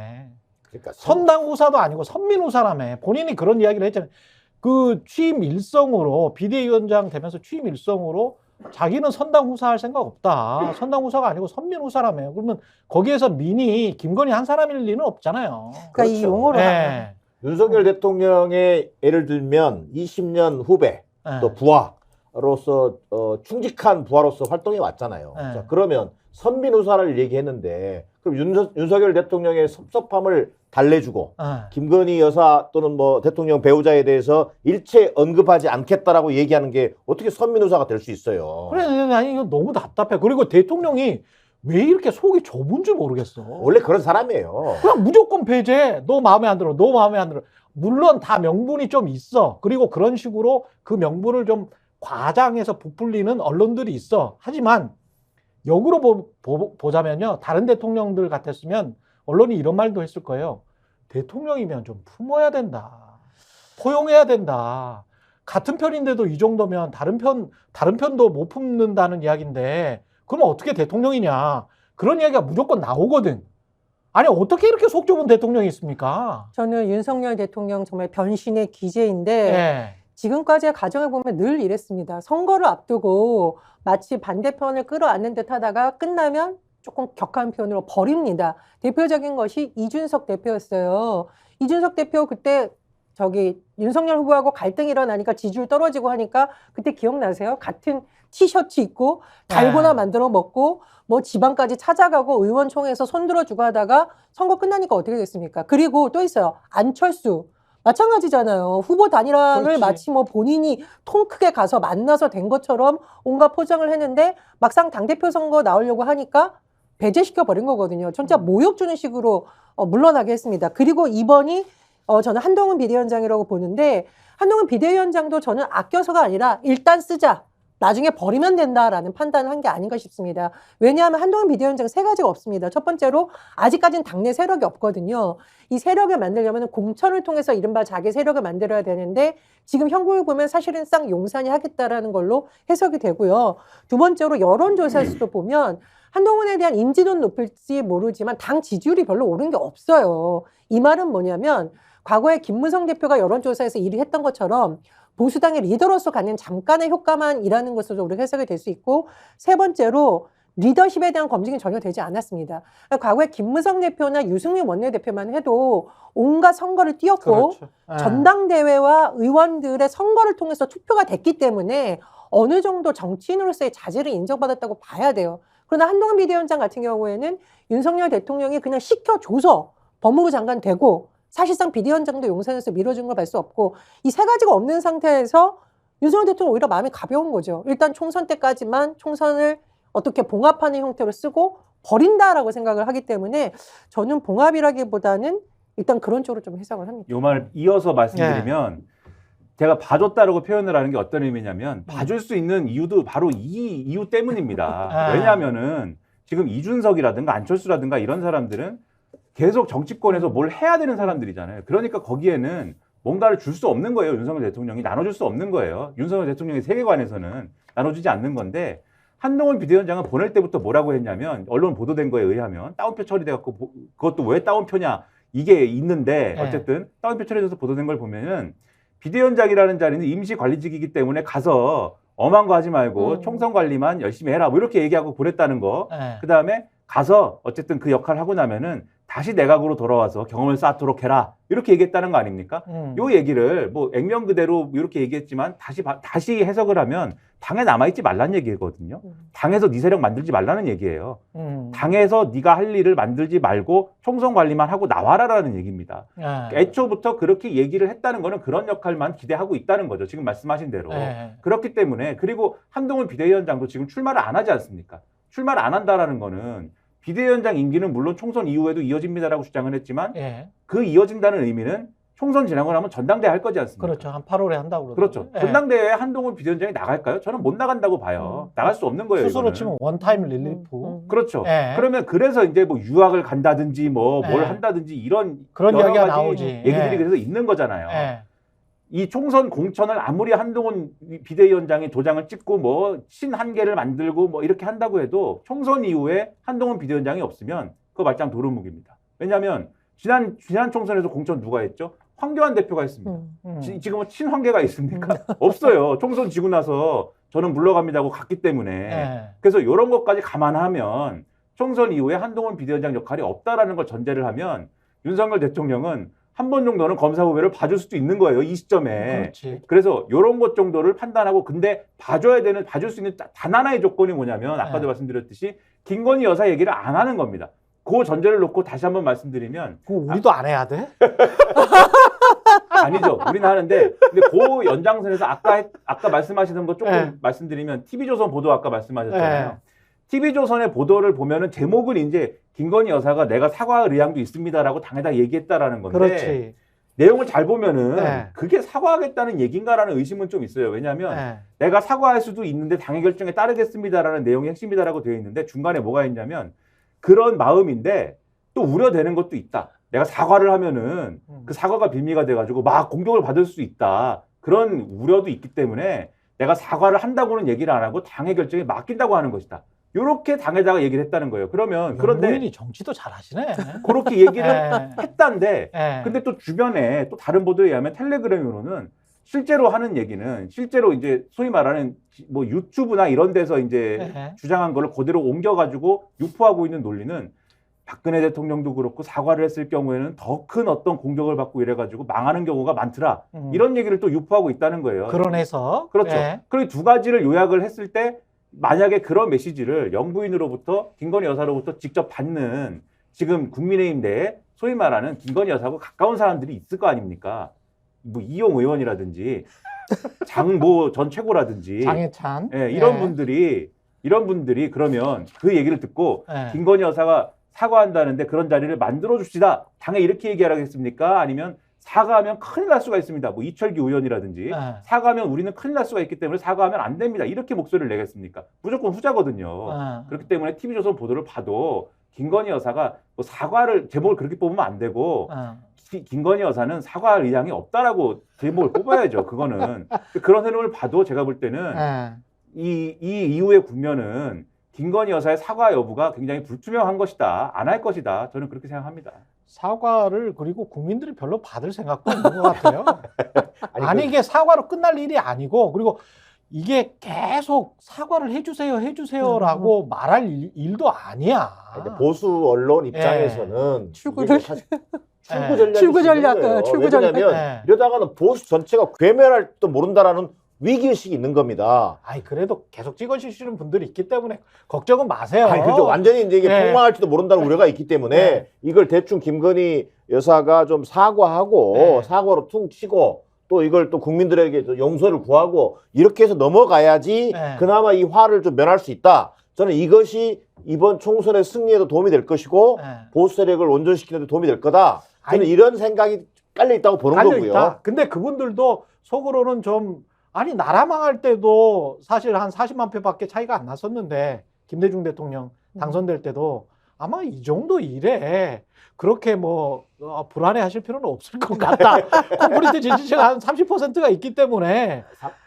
그러니까 선당 후사도 아니고 선민 후사라며. 본인이 그런 이야기를 했잖아요. 그 취임 일성으로 비대위원장 되면서 취임 일성으로 자기는 선당 후사할 생각 없다. 선당 후사가 아니고 선민 후사라며. 그러면 거기에서 민이 김건희 한 사람일 리는 없잖아요. 그러니까 이 그렇죠. 용어로 예. 윤석열 대통령의 예를 들면 20년 후배 예. 또 부하로서 충직한 부하로서 활동해 왔잖아요. 네. 자, 그러면 선민 후사를 얘기했는데 그럼 윤석열 대통령의 섭섭함을 달래주고 예. 김건희 여사 또는 뭐 대통령 배우자에 대해서 일체 언급하지 않겠다라고 얘기하는 게 어떻게 선민 후사가 될 수 있어요? 그래, 아니 이거 너무 답답해. 그리고 대통령이 왜 이렇게 속이 좁은 줄 모르겠어. 원래 그런 사람이에요. 그냥 무조건 배제. 너 마음에 안 들어. 너 마음에 안 들어. 물론 다 명분이 좀 있어. 그리고 그런 식으로 그 명분을 좀 과장해서 부풀리는 언론들이 있어. 하지만 역으로 보자면요. 다른 대통령들 같았으면 언론이 이런 말도 했을 거예요. 대통령이면 좀 품어야 된다. 포용해야 된다. 같은 편인데도 이 정도면 다른 편도 못 품는다는 이야기인데 그러면 어떻게 대통령이냐. 그런 이야기가 무조건 나오거든. 아니 어떻게 이렇게 속 좁은 대통령이 있습니까? 저는 윤석열 대통령 정말 변신의 기재인데 예. 지금까지의 과정을 보면 늘 이랬습니다. 선거를 앞두고 마치 반대편을 끌어안는 듯 하다가 끝나면 조금 격한 표현으로 버립니다. 대표적인 것이 이준석 대표였어요. 이준석 대표 그때 윤석열 후보하고 갈등이 일어나니까 지지율 떨어지고 하니까 그때 기억나세요? 같은 티셔츠 입고 달고나 만들어 먹고 뭐 지방까지 찾아가고 의원총회에서 손들어주고 하다가 선거 끝나니까 어떻게 됐습니까? 그리고 또 있어요. 안철수. 마찬가지잖아요. 후보 단일화를 그렇지. 마치 뭐 본인이 통 크게 가서 만나서 된 것처럼 온갖 포장을 했는데 막상 당대표 선거 나오려고 하니까 배제시켜 버린 거거든요. 진짜 모욕 주는 식으로 물러나게 했습니다. 그리고 이번이 저는 한동훈 비대위원장이라고 보는데 한동훈 비대위원장도 저는 아껴서가 아니라 일단 쓰자. 나중에 버리면 된다라는 판단을 한 게 아닌가 싶습니다. 왜냐하면 한동훈 비대위원장 세 가지가 없습니다. 첫 번째로 아직까지는 당내 세력이 없거든요. 이 세력을 만들려면 공천을 통해서 이른바 자기 세력을 만들어야 되는데 지금 형국을 보면 사실은 쌍용산이 하겠다라는 걸로 해석이 되고요. 두 번째로 여론조사에서도 보면 한동훈에 대한 인지도는 높을지 모르지만 당 지지율이 별로 오른 게 없어요. 이 말은 뭐냐면 과거에 김무성 대표가 여론조사에서 1위 했던 것처럼 보수당의 리더로서 갖는 잠깐의 효과만 일하는 것으로 우리가 해석이 될 수 있고 세 번째로 리더십에 대한 검증이 전혀 되지 않았습니다. 과거에 김무성 대표나 유승민 원내대표만 해도 온갖 선거를 뛰었고 그렇죠. 예. 전당대회와 의원들의 선거를 통해서 투표가 됐기 때문에 어느 정도 정치인으로서의 자질을 인정받았다고 봐야 돼요. 그러나 한동훈 비대위원장 같은 경우에는 윤석열 대통령이 그냥 시켜줘서 법무부 장관 되고 사실상 비대위원장도 용산에서 밀어준 걸 볼 수 없고 이 세 가지가 없는 상태에서 윤석열 대통령 오히려 마음이 가벼운 거죠. 일단 총선 때까지만 총선을 어떻게 봉합하는 형태로 쓰고 버린다라고 생각을 하기 때문에 저는 봉합이라기보다는 일단 그런 쪽으로 좀 해석을 합니다. 요 말 이어서 말씀드리면 제가 봐줬다라고 표현을 하는 게 어떤 의미냐면 봐줄 수 있는 이유도 바로 이 이유 때문입니다. 왜냐하면은 지금 이준석이라든가 안철수라든가 이런 사람들은 계속 정치권에서 뭘 해야 되는 사람들이잖아요. 그러니까 거기에는 뭔가를 줄 수 없는 거예요. 윤석열 대통령이 나눠줄 수 없는 거예요. 윤석열 대통령의 세계관에서는 나눠주지 않는 건데 한동훈 비대위원장은 보낼 때부터 뭐라고 했냐면 언론 보도된 거에 의하면 다운표 처리돼갖고 그것도 왜 다운표냐 이게 있는데 어쨌든 다운표 처리돼서 보도된 걸 보면은 비대위원장이라는 자리는 임시관리직이기 때문에 가서 엄한 거 하지 말고 총선 관리만 열심히 해라 뭐 이렇게 얘기하고 보냈다는 거. 그다음에 가서 어쨌든 그 역할을 하고 나면은 다시 내각으로 돌아와서 경험을 쌓도록 해라 이렇게 얘기했다는 거 아닙니까? 요 얘기를 뭐 액면 그대로 이렇게 얘기했지만 다시 해석을 하면 당에 남아있지 말란 얘기거든요. 당에서 네 세력 만들지 말라는 얘기예요. 당에서 네가 할 일을 만들지 말고 총선 관리만 하고 나와라라는 얘기입니다. 애초부터 그렇게 얘기를 했다는 거는 그런 역할만 기대하고 있다는 거죠. 지금 말씀하신 대로. 그렇기 때문에 그리고 한동훈 비대위원장도 지금 출마를 안 하지 않습니까? 출마를 안 한다라는 거는 비대위원장 임기는 물론 총선 이후에도 이어집니다라고 주장을 했지만 그 이어진다는 의미는 총선 지나고 나면 전당대회 할 거지 않습니까? 그렇죠. 한 8월에 한다고 그러죠. 전당대회에 한동훈 비대위원장이 나갈까요? 저는 못 나간다고 봐요. 나갈 수 없는 거예요. 스스로 이거는. 치면 원타임 릴리프. 그렇죠. 그러면 그래서 이제 뭐 유학을 간다든지 뭐 뭘 한다든지 이런 그런 여러 이야기가 가지 나오지. 얘기들이 그래서 있는 거잖아요. 이 총선 공천을 아무리 한동훈 비대위원장이 도장을 찍고 뭐 신한계를 만들고 뭐 이렇게 한다고 해도 총선 이후에 한동훈 비대위원장이 없으면 그거 말짱 도루묵입니다. 왜냐하면 지난 총선에서 공천 누가 했죠? 황교안 대표가 했습니다. 지금은 친황계가 있습니까? 없어요. 총선 지고 나서 저는 물러갑니다 하고 갔기 때문에. 그래서 이런 것까지 감안하면 총선 이후에 한동훈 비대위원장 역할이 없다라는 걸 전제를 하면 윤석열 대통령은 한 번 정도는 검사 후배를 봐줄 수도 있는 거예요. 이 시점에. 그렇지. 그래서 이런 것 정도를 판단하고 근데 봐줄 수 있는 단 하나의 조건이 뭐냐면 아까도 말씀드렸듯이 김건희 여사 얘기를 안 하는 겁니다. 그 전제를 놓고 다시 한번 말씀드리면 그거 우리도 안 해야 돼? 아니죠. 우리는 하는데 근데 그 연장선에서 아까 말씀하시던 거 조금 말씀드리면 TV조선 보도 아까 말씀하셨잖아요. TV조선의 보도를 보면은 제목은 이제 김건희 여사가 내가 사과할 의향도 있습니다라고 당에다 얘기했다라는 건데 그렇지. 내용을 잘 보면은 그게 사과하겠다는 얘기인가라는 의심은 좀 있어요. 왜냐하면 내가 사과할 수도 있는데 당의 결정에 따르겠습니다라는 내용이 핵심이다라고 되어 있는데 중간에 뭐가 있냐면 그런 마음인데 또 우려되는 것도 있다. 내가 사과를 하면은 그 사과가 빌미가 돼가지고 막 공격을 받을 수 있다. 그런 우려도 있기 때문에 내가 사과를 한다고는 얘기를 안 하고 당의 결정에 맡긴다고 하는 것이다. 이렇게 당에다가 얘기를 했다는 거예요. 그러면 그런데 영부인이 정치도 잘하시네. 그렇게 얘기를 했다는데 근데 또 주변에 또 다른 보도에 의하면 텔레그램으로는 실제로 하는 얘기는 실제로 이제 소위 말하는 뭐 유튜브나 이런 데서 이제 주장한 거를 그대로 옮겨가지고 유포하고 있는 논리는 박근혜 대통령도 그렇고 사과를 했을 경우에는 더 큰 어떤 공격을 받고 이래가지고 망하는 경우가 많더라. 이런 얘기를 또 유포하고 있다는 거예요. 그런 해석. 그렇죠. 그리고 두 가지를 요약을 했을 때 만약에 그런 메시지를 영부인으로부터 김건희 여사로부터 직접 받는 지금 국민의힘 내에 소위 말하는 김건희 여사하고 가까운 사람들이 있을 거 아닙니까? 뭐 이용 의원이라든지 장모 전 최고라든지 장해찬. 이런 분들이 그러면 그 얘기를 듣고 김건희 여사가 사과한다는데 그런 자리를 만들어 줍시다. 당에 이렇게 얘기하라겠습니까? 아니면 사과하면 큰일 날 수가 있습니다. 뭐 이철규 의원이라든지 사과하면 우리는 큰일 날 수가 있기 때문에 사과하면 안 됩니다. 이렇게 목소리를 내겠습니까? 무조건 후자거든요. 그렇기 때문에 TV조선 보도를 봐도 김건희 여사가 뭐 사과를 제목을 그렇게 뽑으면 안 되고 김건희 여사는 사과할 의향이 없다라고 제목을 뽑아야죠. 그거는 그런 흐름을 봐도 제가 볼 때는 이 이후의 국면은 김건희 여사의 사과 여부가 굉장히 불투명한 것이다. 안 할 것이다. 저는 그렇게 생각합니다. 사과를 그리고 국민들이 별로 받을 생각도 없는 것 같아요. 아니 이게 사과로 끝날 일이 아니고 그리고 이게 계속 사과를 해주세요라고 말할 일도 아니야. 보수 언론 입장에서는 출구 전략. 네. 이러다가는 보수 전체가 괴멸할지도 모른다라는 위기의식이 있는 겁니다. 아니 그래도 계속 찍어주시는 분들이 있기 때문에 걱정은 마세요. 아니 그죠. 완전히 이제 이게 폭망할지도 모른다는 우려가 있기 때문에 이걸 대충 김건희 여사가 좀 사과하고 사과로 퉁 치고 또 이걸 또 국민들에게 또 용서를 구하고 이렇게 해서 넘어가야지 그나마 이 화를 좀 면할 수 있다. 저는 이것이 이번 총선의 승리에도 도움이 될 것이고 예. 보수 세력을 온전시키는 데 도움이 될 거다. 저는 아니, 이런 생각이 깔려 있다고 보는 깔려 거고요. 있다. 근데 그분들도 속으로는 좀 아니 나라 망할 때도 사실 한 40만 표밖에 차이가 안 났었는데 김대중 대통령 당선될 때도 아마 이 정도 일에 그렇게 뭐 불안해하실 필요는 없을 것 같다. 콘크리트 지지층 한 30%가 있기 때문에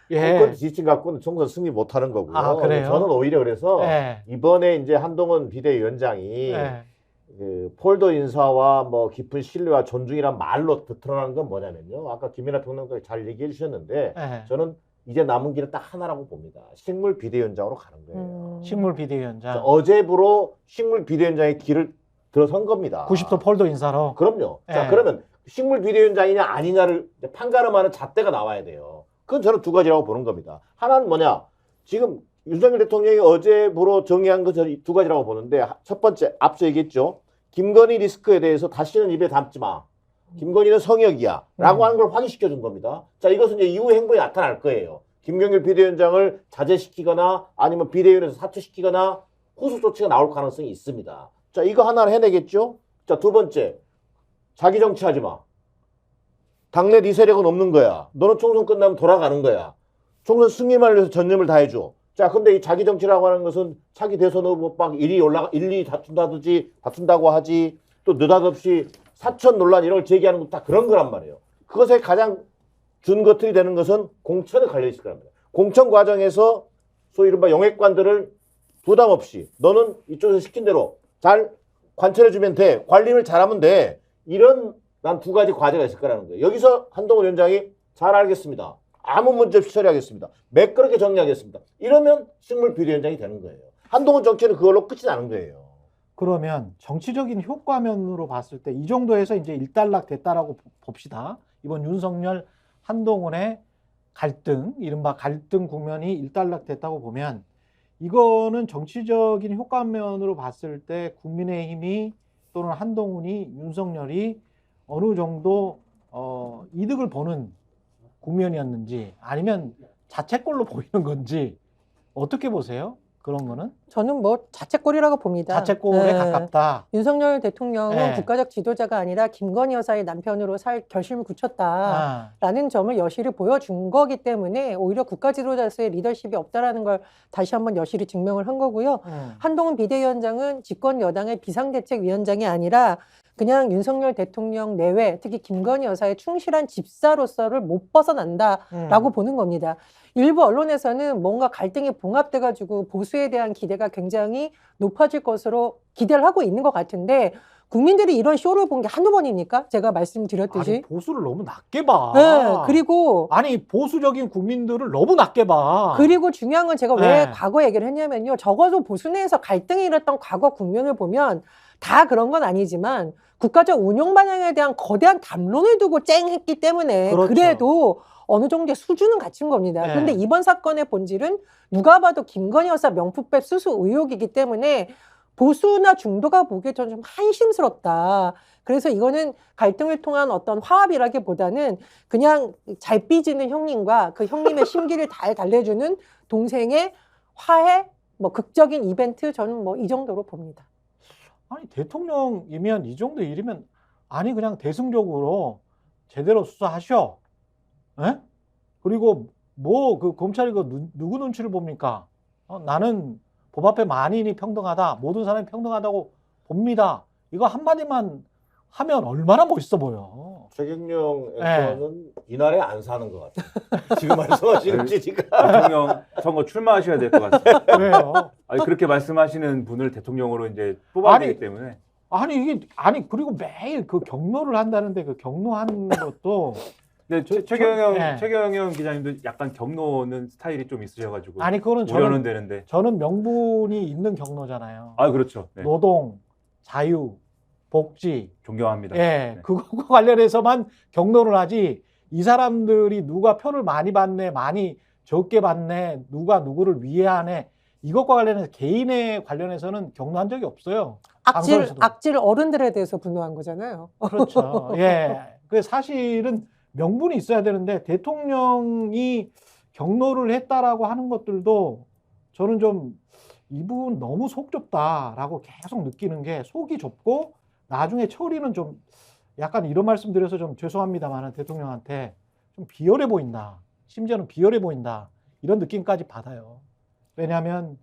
콘크리트 지지층 갖고는 총선 승리 못하는 거고요. 아, 그래요? 저는 오히려 그래서 예. 이번에 이제 한동훈 비대위원장이 예. 그 폴더 인사와 뭐 깊은 신뢰와 존중이란 말로 드러나는 건 뭐냐면요. 아까 김연아 평론가가 잘 얘기해 주셨는데 예. 저는 이제 남은 길은 딱 하나라고 봅니다. 식물 비대위원장으로 가는 거예요. 식물 비대위원장 어제부로 식물 비대위원장의 길을 들어선 겁니다. 90도 폴더 인사로 그럼요. 자, 예. 그러면 식물 비대위원장이냐 아니냐를 이제 판가름하는 잣대가 나와야 돼요. 그건 저는 두 가지라고 보는 겁니다. 하나는 뭐냐? 지금 윤석열 대통령이 어제부로 정의한 것 두 가지라고 보는데 첫 번째 앞서 얘기했죠. 김건희 리스크에 대해서 다시는 입에 담지 마. 김건희는 성역이야. 라고 하는 걸 확인시켜 준 겁니다. 자, 이것은 이제 이후 행보에 나타날 거예요. 김경일 비대위원장을 자제시키거나 아니면 비대위원회에서 사퇴시키거나 후속 조치가 나올 가능성이 있습니다. 자, 이거 하나를 해내겠죠? 자, 두 번째. 자기 정치하지 마. 당내 네 세력은 없는 거야. 너는 총선 끝나면 돌아가는 거야. 총선 승리만 위해서 전념을 다해줘. 자, 근데 이 자기 정치라고 하는 것은 차기 대선 후보 막 1위 다툰다고 하지. 또 느닷없이 사천 논란 이런 걸 제기하는 것도 다 그런 거란 말이에요. 그것에 가장 준거틀이 되는 것은 공천에 걸려 있을 거랍니다. 공천 과정에서 소위 이른바 영액관들을 부담 없이 너는 이쪽에서 시킨 대로 잘 관철해주면 돼. 관리를 잘하면 돼. 이런 난 두 가지 과제가 있을 거라는 거예요. 여기서 한동훈 위원장이 잘 알겠습니다. 아무 문제 없이 처리하겠습니다. 매끄럽게 정리하겠습니다. 이러면 식물 비대위원장이 되는 거예요. 한동훈 정치는 그걸로 끝이 나는 거예요. 그러면 정치적인 효과면으로 봤을 때 이 정도에서 이제 일단락 됐다라고 봅시다. 이번 윤석열 한동훈의 갈등, 이른바 갈등 국면이 일단락 됐다고 보면 이거는 정치적인 효과면으로 봤을 때 국민의힘이 또는 한동훈이 윤석열이 어느 정도 이득을 보는 국면이었는지 아니면 자책골로 보이는 건지 어떻게 보세요? 그런 거는? 저는 뭐 자책골이라고 봅니다. 자책골에 네. 가깝다. 윤석열 대통령은 네. 국가적 지도자가 아니라 김건희 여사의 남편으로 살 결심을 굳혔다라는 아, 점을 여실히 보여준 거기 때문에 오히려 국가 지도자로서의 리더십이 없다라는 걸 다시 한번 여실히 증명을 한 거고요. 한동훈 비대위원장은 집권 여당의 비상대책위원장이 아니라 그냥 윤석열 대통령 내외, 특히 김건희 여사의 충실한 집사로서를 못 벗어난다라고 보는 겁니다. 일부 언론에서는 뭔가 갈등이 봉합돼가지고 보수에 대한 기대가 굉장히 높아질 것으로 기대를 하고 있는 것 같은데 국민들이 이런 쇼를 본 게 한두 번입니까? 제가 말씀드렸듯이. 아니 보수를 너무 낮게 봐. 네, 그리고 아니 보수적인 국민들을 너무 낮게 봐. 그리고 중요한 건 제가 왜 네. 과거 얘기를 했냐면요. 적어도 보수 내에서 갈등이 일었던 과거 국면을 보면 다 그런 건 아니지만 국가적 운영 방향에 대한 거대한 담론을 두고 쨍했기 때문에 그렇죠. 그래도 어느 정도의 수준은 갖춘 겁니다. 네. 그런데 이번 사건의 본질은 누가 봐도 김건희 여사 명품백 수수 의혹이기 때문에 보수나 중도가 보기에 저는 좀 한심스럽다. 그래서 이거는 갈등을 통한 어떤 화합이라기보다는 그냥 잘 삐지는 형님과 그 형님의 심기를 잘 달래주는 동생의 화해, 뭐 극적인 이벤트, 저는 뭐 이 정도로 봅니다. 아니 대통령이면 이 정도 일이면 아니 그냥 대승적으로 제대로 수사하셔. 에? 그리고 뭐 그 검찰이 그 누구 눈치를 봅니까? 나는 법 앞에 만인이 평등하다. 모든 사람이 평등하다고 봅니다. 이거 한마디만 하면 얼마나 멋있어 보여. 최경영 앵커는 이날에 안 사는 것 같아요. 지금 말씀하시는 지지가. 대통령 선거 출마하셔야 될 것 같습니다. 왜요? 아니, 그렇게 말씀하시는 분을 대통령으로 이제 뽑아야 아니, 되기 때문에. 아니 이게 아니 그리고 매일 그 경로를 한다는데 그 경로하는 것도 근데 최경영 네. 최경영 기자님도 약간 경로는 스타일이 좀 있으셔가지고 아니 그거는 우려는 되는데. 저는 명분이 있는 경로잖아요. 아 그렇죠. 네. 노동, 자유, 복지, 존경합니다. 예, 네. 그거와 관련해서만 경로를 하지. 이 사람들이 누가 표를 많이 받네, 많이 적게 받네, 누가 누구를 위해하네. 이것과 관련해서 개인에 관련해서는 경로한 적이 없어요. 방송에서도. 악질 어른들에 대해서 분노한 거잖아요. 그렇죠. 예, 그 사실은 명분이 있어야 되는데 대통령이 경로를 했다라고 하는 것들도 저는 좀 이분 너무 속 좁다라고 계속 느끼는 게 속이 좁고 나중에 처리는 좀 약간 이런 말씀 드려서 좀 죄송합니다만 대통령한테 좀 비열해 보인다. 심지어는 비열해 보인다. 이런 느낌까지 받아요. 왜냐하면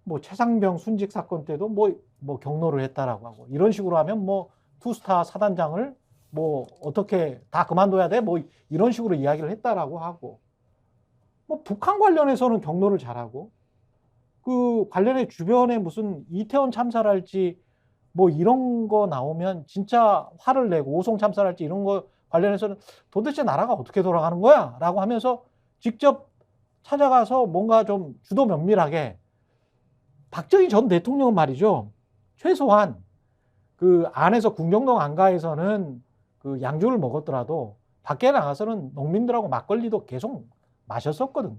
뭐 최상병 순직 사건 때도 뭐 경로를 했다라고 하고 이런 식으로 하면 뭐 투스타 사단장을 뭐 어떻게 다 그만둬야 돼? 뭐 이런 식으로 이야기를 했다라고 하고 뭐 북한 관련해서는 경로를 잘하고 그 관련해 주변에 무슨 이태원 참사랄지 뭐 이런 거 나오면 진짜 화를 내고 오송 참사랄지 이런 거 관련해서는 도대체 나라가 어떻게 돌아가는 거야? 라고 하면서 직접 찾아가서 뭔가 좀 주도 면밀하게 박정희 전 대통령은 말이죠. 최소한 그 안에서 군경동 안가에서는 그 양주를 먹었더라도 밖에 나가서는 농민들하고 막걸리도 계속 마셨었거든요.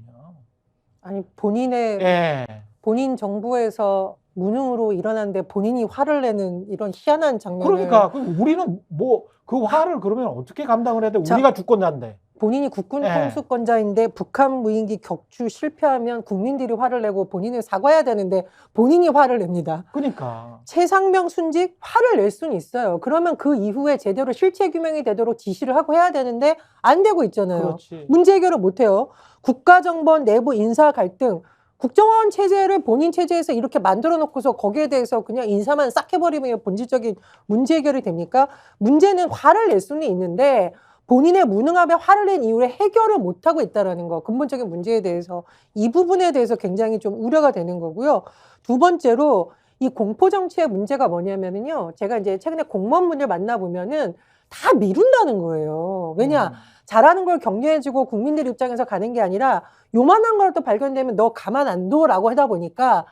아니 본인의 예. 본인 정부에서 무능으로 일어났는데 본인이 화를 내는 이런 희한한 장면을 그러니까 우리는 뭐 그 화를 그러면 어떻게 감당을 해야 돼? 자, 우리가 주권자인데. 본인이 국군 예. 통수권자인데 북한 무인기 격추 실패하면 국민들이 화를 내고 본인은 사과해야 되는데 본인이 화를 냅니다. 그러니까. 최상병 순직 화를 낼 수는 있어요. 그러면 그 이후에 제대로 실체 규명이 되도록 지시를 하고 해야 되는데 안 되고 있잖아요. 그렇지. 문제 해결을 못 해요. 국가정보원 내부 인사 갈등, 국정원 체제를 본인 체제에서 이렇게 만들어 놓고서 거기에 대해서 그냥 인사만 싹 해버리면 본질적인 문제 해결이 됩니까? 문제는 화를 낼 수는 있는데 본인의 무능함에 화를 낸 이후에 해결을 못하고 있다는 거, 근본적인 문제에 대해서 이 부분에 대해서 굉장히 좀 우려가 되는 거고요. 두 번째로 이 공포정치의 문제가 뭐냐면은요, 제가 이제 최근에 공무원분들 만나보면은 다 미룬다는 거예요. 왜냐? 잘하는 걸 격려해주고 국민들 입장에서 가는 게 아니라 요만한 걸 또 발견되면 너 가만 안 둬라고 하다 보니까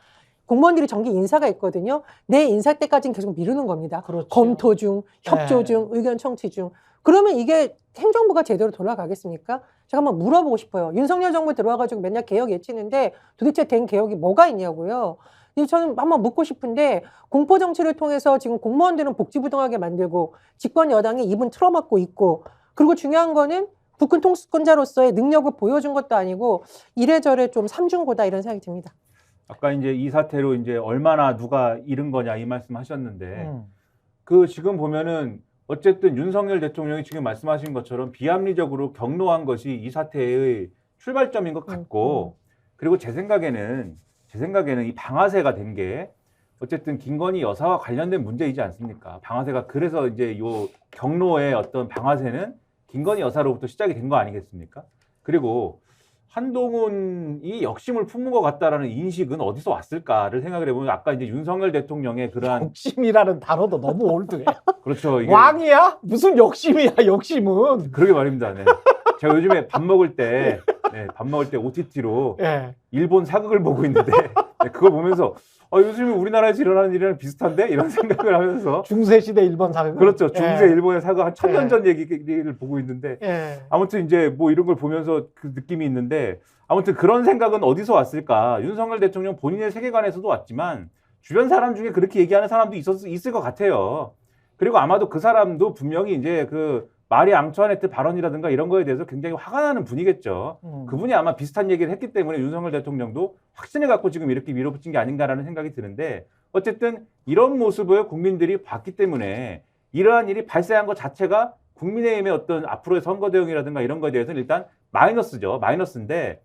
공무원들이 정기 인사가 있거든요. 내 인사 때까지는 계속 미루는 겁니다. 그렇죠. 검토 중, 협조 네. 중, 의견 청취 중. 그러면 이게 행정부가 제대로 돌아가겠습니까? 제가 한번 물어보고 싶어요. 윤석열 정부 들어와가지고 맨날 개혁 외치는데 도대체 된 개혁이 뭐가 있냐고요. 저는 한번 묻고 싶은데 공포정치를 통해서 지금 공무원들은 복지부동하게 만들고 집권 여당이 입은 틀어막고 있고 그리고 중요한 거는 국군 통수권자로서의 능력을 보여준 것도 아니고 이래저래 좀 삼중고다 이런 생각이 듭니다. 아까 이제 이 사태로 이제 얼마나 누가 잃은 거냐 이 말씀하셨는데 음. 그 지금 보면은 어쨌든 윤석열 대통령이 지금 말씀하신 것처럼 비합리적으로 경로한 것이 이 사태의 출발점인 것 같고 그리고 제 생각에는 이 방아쇠가 된 게 어쨌든 김건희 여사와 관련된 문제이지 않습니까? 방아쇠가 그래서 이제 요 경로의 어떤 방아쇠는 김건희 여사로부터 시작이 된 거 아니겠습니까? 그리고 한동훈이 역심을 품은 것 같다라는 인식은 어디서 왔을까를 생각을 해보면 아까 이제 윤석열 대통령의 그러한 욕심이라는 단어도 너무 올드해. 그렇죠. 이게 왕이야? 무슨 욕심이야, 욕심은. 그러게 말입니다. 네. 제가 요즘에 밥 먹을 때 OTT로 예. 일본 사극을 보고 있는데 네, 그걸 보면서 요즘에 우리나라에서 일어나는 일이랑 비슷한데 이런 생각을 하면서 중세시대 일본 사극. 그렇죠. 중세 예. 일본의 사극 한 1000년 예. 전 얘기를 보고 있는데 예. 아무튼 이제 뭐 이런 걸 보면서 그 느낌이 있는데 아무튼 그런 생각은 어디서 왔을까? 윤석열 대통령 본인의 세계관에서도 왔지만 주변 사람 중에 그렇게 얘기하는 사람도 있을 것 같아요. 그리고 아마도 그 사람도 분명히 이제 그 마리 앙투아네트 발언이라든가 이런 거에 대해서 굉장히 화가 나는 분이겠죠. 그분이 아마 비슷한 얘기를 했기 때문에 윤석열 대통령도 확신을 갖고 지금 이렇게 밀어붙인 게 아닌가라는 생각이 드는데 어쨌든 이런 모습을 국민들이 봤기 때문에 이러한 일이 발생한 것 자체가 국민의힘의 어떤 앞으로의 선거 대응이라든가 이런 거에 대해서는 일단 마이너스죠. 마이너스인데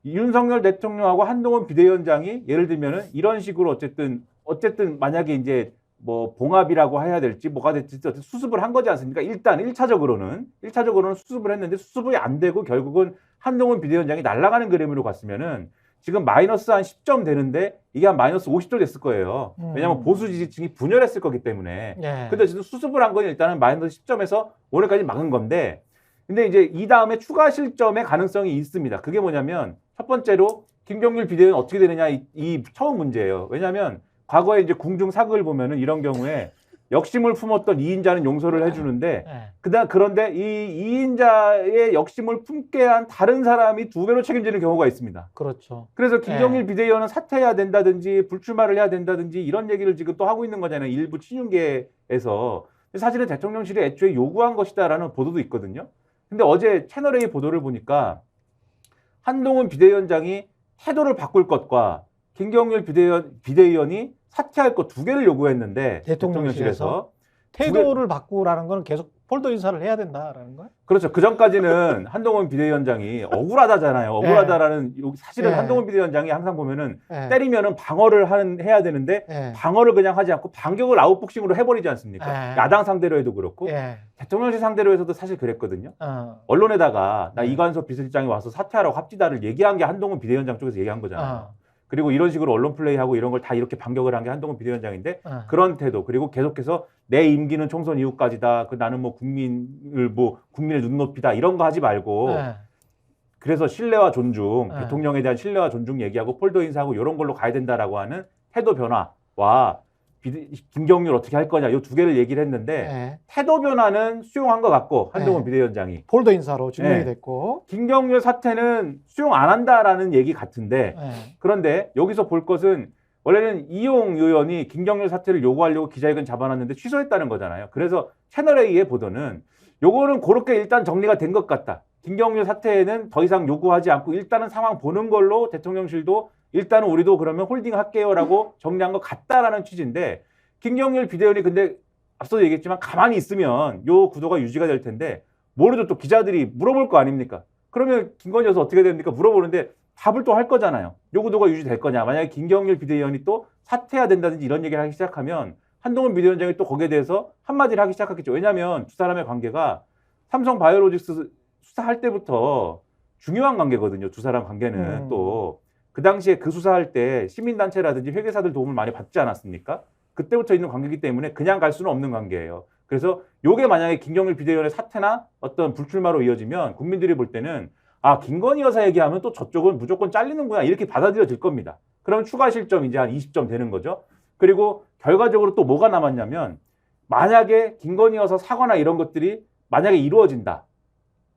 윤석열 대통령하고 한동훈 비대위원장이 예를 들면은 이런 식으로 어쨌든 만약에 이제 뭐 봉합이라고 해야 될지 뭐가 될지 어쨌든 수습을 한 거지 않습니까? 일단 1차적으로는 수습을 했는데 수습이 안 되고 결국은 한동훈 비대위원장이 날아가는 그림으로 갔으면은 지금 마이너스 한 10점 되는데 이게 한 마이너스 50점 됐을 거예요. 왜냐하면 보수 지지층이 분열했을 거기 때문에. 예. 근데 지금 수습을 한 건 일단은 마이너스 10점에서 오늘까지 막은 건데 근데 이제 이 다음에 추가 실점의 가능성이 있습니다. 그게 뭐냐면 첫 번째로 김경률 비대위원 어떻게 되느냐 이 처음 문제예요. 왜냐하면 과거에 이제 궁중 사극을 보면은 이런 경우에 역심을 품었던 2인자는 용서를 해주는데 예. 그런데 이 2인자의 역심을 품게 한 다른 사람이 2배로 책임지는 경우가 있습니다. 그렇죠. 그래서 김경일 비대위원은 사퇴해야 된다든지 불출마를 해야 된다든지 이런 얘기를 지금 또 하고 있는 거잖아요. 일부 친윤계에서. 사실은 대통령실이 애초에 요구한 것이다라는 보도도 있거든요. 근데 어제 채널A 보도를 보니까 한동훈 비대위원장이 태도를 바꿀 것과 김경률 비대위원이 사퇴할 거 2개를 요구했는데 대통령실에서 대통령실에서 태도를 바꾸라는 거는 계속 폴더 인사를 해야 된다라는 거예요? 그렇죠. 그 전까지는 한동훈 비대위원장이 억울하다잖아요. 억울하다라는 사실은 예. 한동훈 비대위원장이 항상 보면은 예. 때리면은 방어를 해야 되는데 예. 방어를 그냥 하지 않고 반격을 아웃복싱으로 해버리지 않습니까? 예. 야당 상대로 해도 그렇고 예. 대통령실 상대로 해서도 사실 그랬거든요. 언론에다가 나 네. 이관섭 비서실장이 와서 사퇴하라고 합지다를 얘기한 게 한동훈 비대위원장 쪽에서 얘기한 거잖아요. 그리고 이런 식으로 언론 플레이하고 이런 걸 다 이렇게 반격을 한 게 한동훈 비대위원장인데 그런 태도 그리고 계속해서 내 임기는 총선 이후까지다. 나는 뭐 국민의 눈높이다 이런 거 하지 말고 그래서 신뢰와 존중 대통령에 대한 신뢰와 존중 얘기하고 폴더 인사하고 이런 걸로 가야 된다라고 하는 태도 변화와 김경률 어떻게 할 거냐 이 2개를 얘기를 했는데 태도 변화는 수용한 것 같고 한동훈 비대위원장이 폴더 인사로 증명이 네. 됐고 김경률 사퇴는 수용 안 한다라는 얘기 같은데 그런데 여기서 볼 것은 원래는 이용 의원이 김경률 사퇴를 요구하려고 기자회견 잡아놨는데 취소했다는 거잖아요. 그래서 채널A의 보도는 요거는 그렇게 일단 정리가 된 것 같다. 김경률 사퇴는 더 이상 요구하지 않고 일단은 상황 보는 걸로 대통령실도 일단은 우리도 그러면 홀딩 할게요라고 정리한 것 같다라는 취지인데 김경률 비대위원이 근데 앞서도 얘기했지만 가만히 있으면 요 구도가 유지가 될 텐데 모르죠. 또 기자들이 물어볼 거 아닙니까? 그러면 김건희 여사 어떻게 됩니까? 물어보는데 답을 또 할 거잖아요. 요 구도가 유지될 거냐. 만약에 김경률 비대위원이 또 사퇴해야 된다든지 이런 얘기를 하기 시작하면 한동훈 비대위원장이 또 거기에 대해서 한마디를 하기 시작하겠죠. 왜냐하면 두 사람의 관계가 삼성 바이오로직스 수사할 때부터 중요한 관계거든요. 두 사람 관계는 또 그 당시에 그 수사할 때 시민단체라든지 회계사들 도움을 많이 받지 않았습니까? 그때부터 있는 관계이기 때문에 그냥 갈 수는 없는 관계예요. 그래서 요게 만약에 김경률 비대위원의 사퇴나 어떤 불출마로 이어지면 국민들이 볼 때는 아 김건희 여사 얘기하면 또 저쪽은 무조건 잘리는구나 이렇게 받아들여질 겁니다. 그럼 추가 실점 이제 한 20점 되는 거죠. 그리고 결과적으로 또 뭐가 남았냐면 만약에 김건희 여사 사과나 이런 것들이 만약에 이루어진다.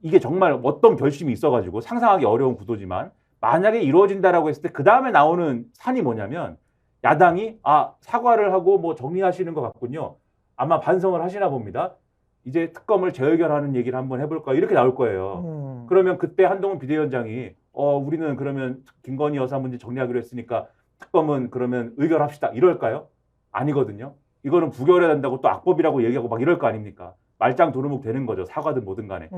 이게 정말 어떤 결심이 있어가지고 상상하기 어려운 구도지만 만약에 이루어진다라고 했을 때 그 다음에 나오는 산이 뭐냐면 야당이 사과를 하고 뭐 정리하시는 것 같군요. 아마 반성을 하시나 봅니다. 이제 특검을 재의결하는 얘기를 한번 해볼까 이렇게 나올 거예요. 그러면 그때 한동훈 비대위원장이 우리는 그러면 김건희 여사 문제 정리하기로 했으니까 특검은 그러면 의결합시다 이럴까요? 아니거든요. 이거는 부결해야 된다고 또 악법이라고 얘기하고 막 이럴 거 아닙니까? 말짱 도루묵 되는 거죠. 사과든 뭐든 간에.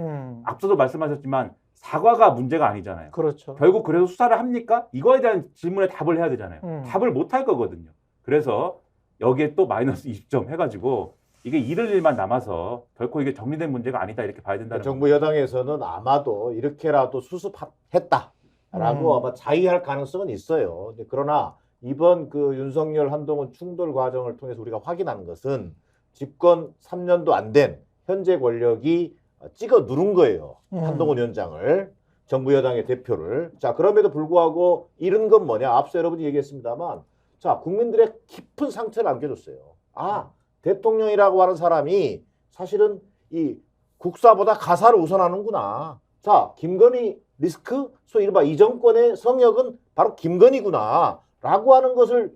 앞서도 말씀하셨지만 사과가 문제가 아니잖아요. 그렇죠. 결국 그래서 수사를 합니까? 이거에 대한 질문에 답을 해야 되잖아요. 답을 못 할 거거든요. 그래서 여기에 또 마이너스 20점 해가지고 이게 잃을 일만 남아서 결코 이게 정리된 문제가 아니다 이렇게 봐야 된다는 정부 여당에서는 아마도 이렇게라도 수습했다라고 아마 자의할 가능성은 있어요. 그러나 이번 그 윤석열 한동훈 충돌 과정을 통해서 우리가 확인하는 것은 집권 3년도 안 된 현재 권력이 찍어 누른 거예요. 한동훈 위원장을, 정부 여당의 대표를. 자, 그럼에도 불구하고 잃은 건 뭐냐? 앞서 여러분이 얘기했습니다만, 자, 국민들의 깊은 상처를 안겨줬어요. 대통령이라고 하는 사람이 사실은 이 국사보다 가사를 우선하는구나. 자, 김건희 리스크, 소위 이른바 이 정권의 성역은 바로 김건희구나. 라고 하는 것을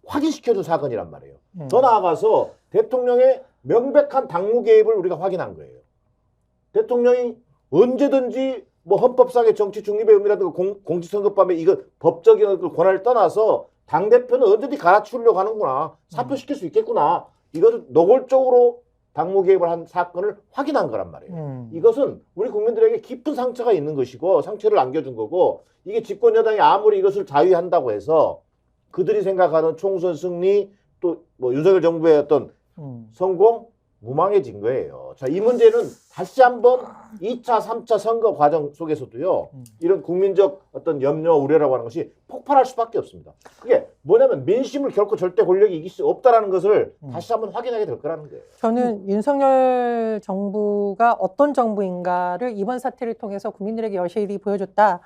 확인시켜준 사건이란 말이에요. 더 나아가서 대통령의 명백한 당무 개입을 우리가 확인한 거예요. 대통령이 언제든지 뭐 헌법상의 정치 중립의 의미라든가 공직선거법에 이거 법적인 권한을 떠나서 당대표는 언제든지 갈아치우려고 하는구나. 사표시킬 수 있겠구나. 이것을 노골적으로 당무 개입을 한 사건을 확인한 거란 말이에요. 이것은 우리 국민들에게 깊은 상처가 있는 것이고 상처를 안겨준 거고 이게 집권 여당이 아무리 이것을 자위한다고 해서 그들이 생각하는 총선 승리 또 뭐 윤석열 정부의 어떤 성공 무망해진 거예요. 자, 이 문제는 다시 한번 2차, 3차 선거 과정 속에서도요. 이런 국민적 어떤 염려, 우려라고 하는 것이 폭발할 수밖에 없습니다. 그게 뭐냐면 민심을 결코 절대 권력이 이길 수 없다라는 것을 다시 한번 확인하게 될 거라는 거예요. 저는 윤석열 정부가 어떤 정부인가를 이번 사태를 통해서 국민들에게 여실히 보여줬다.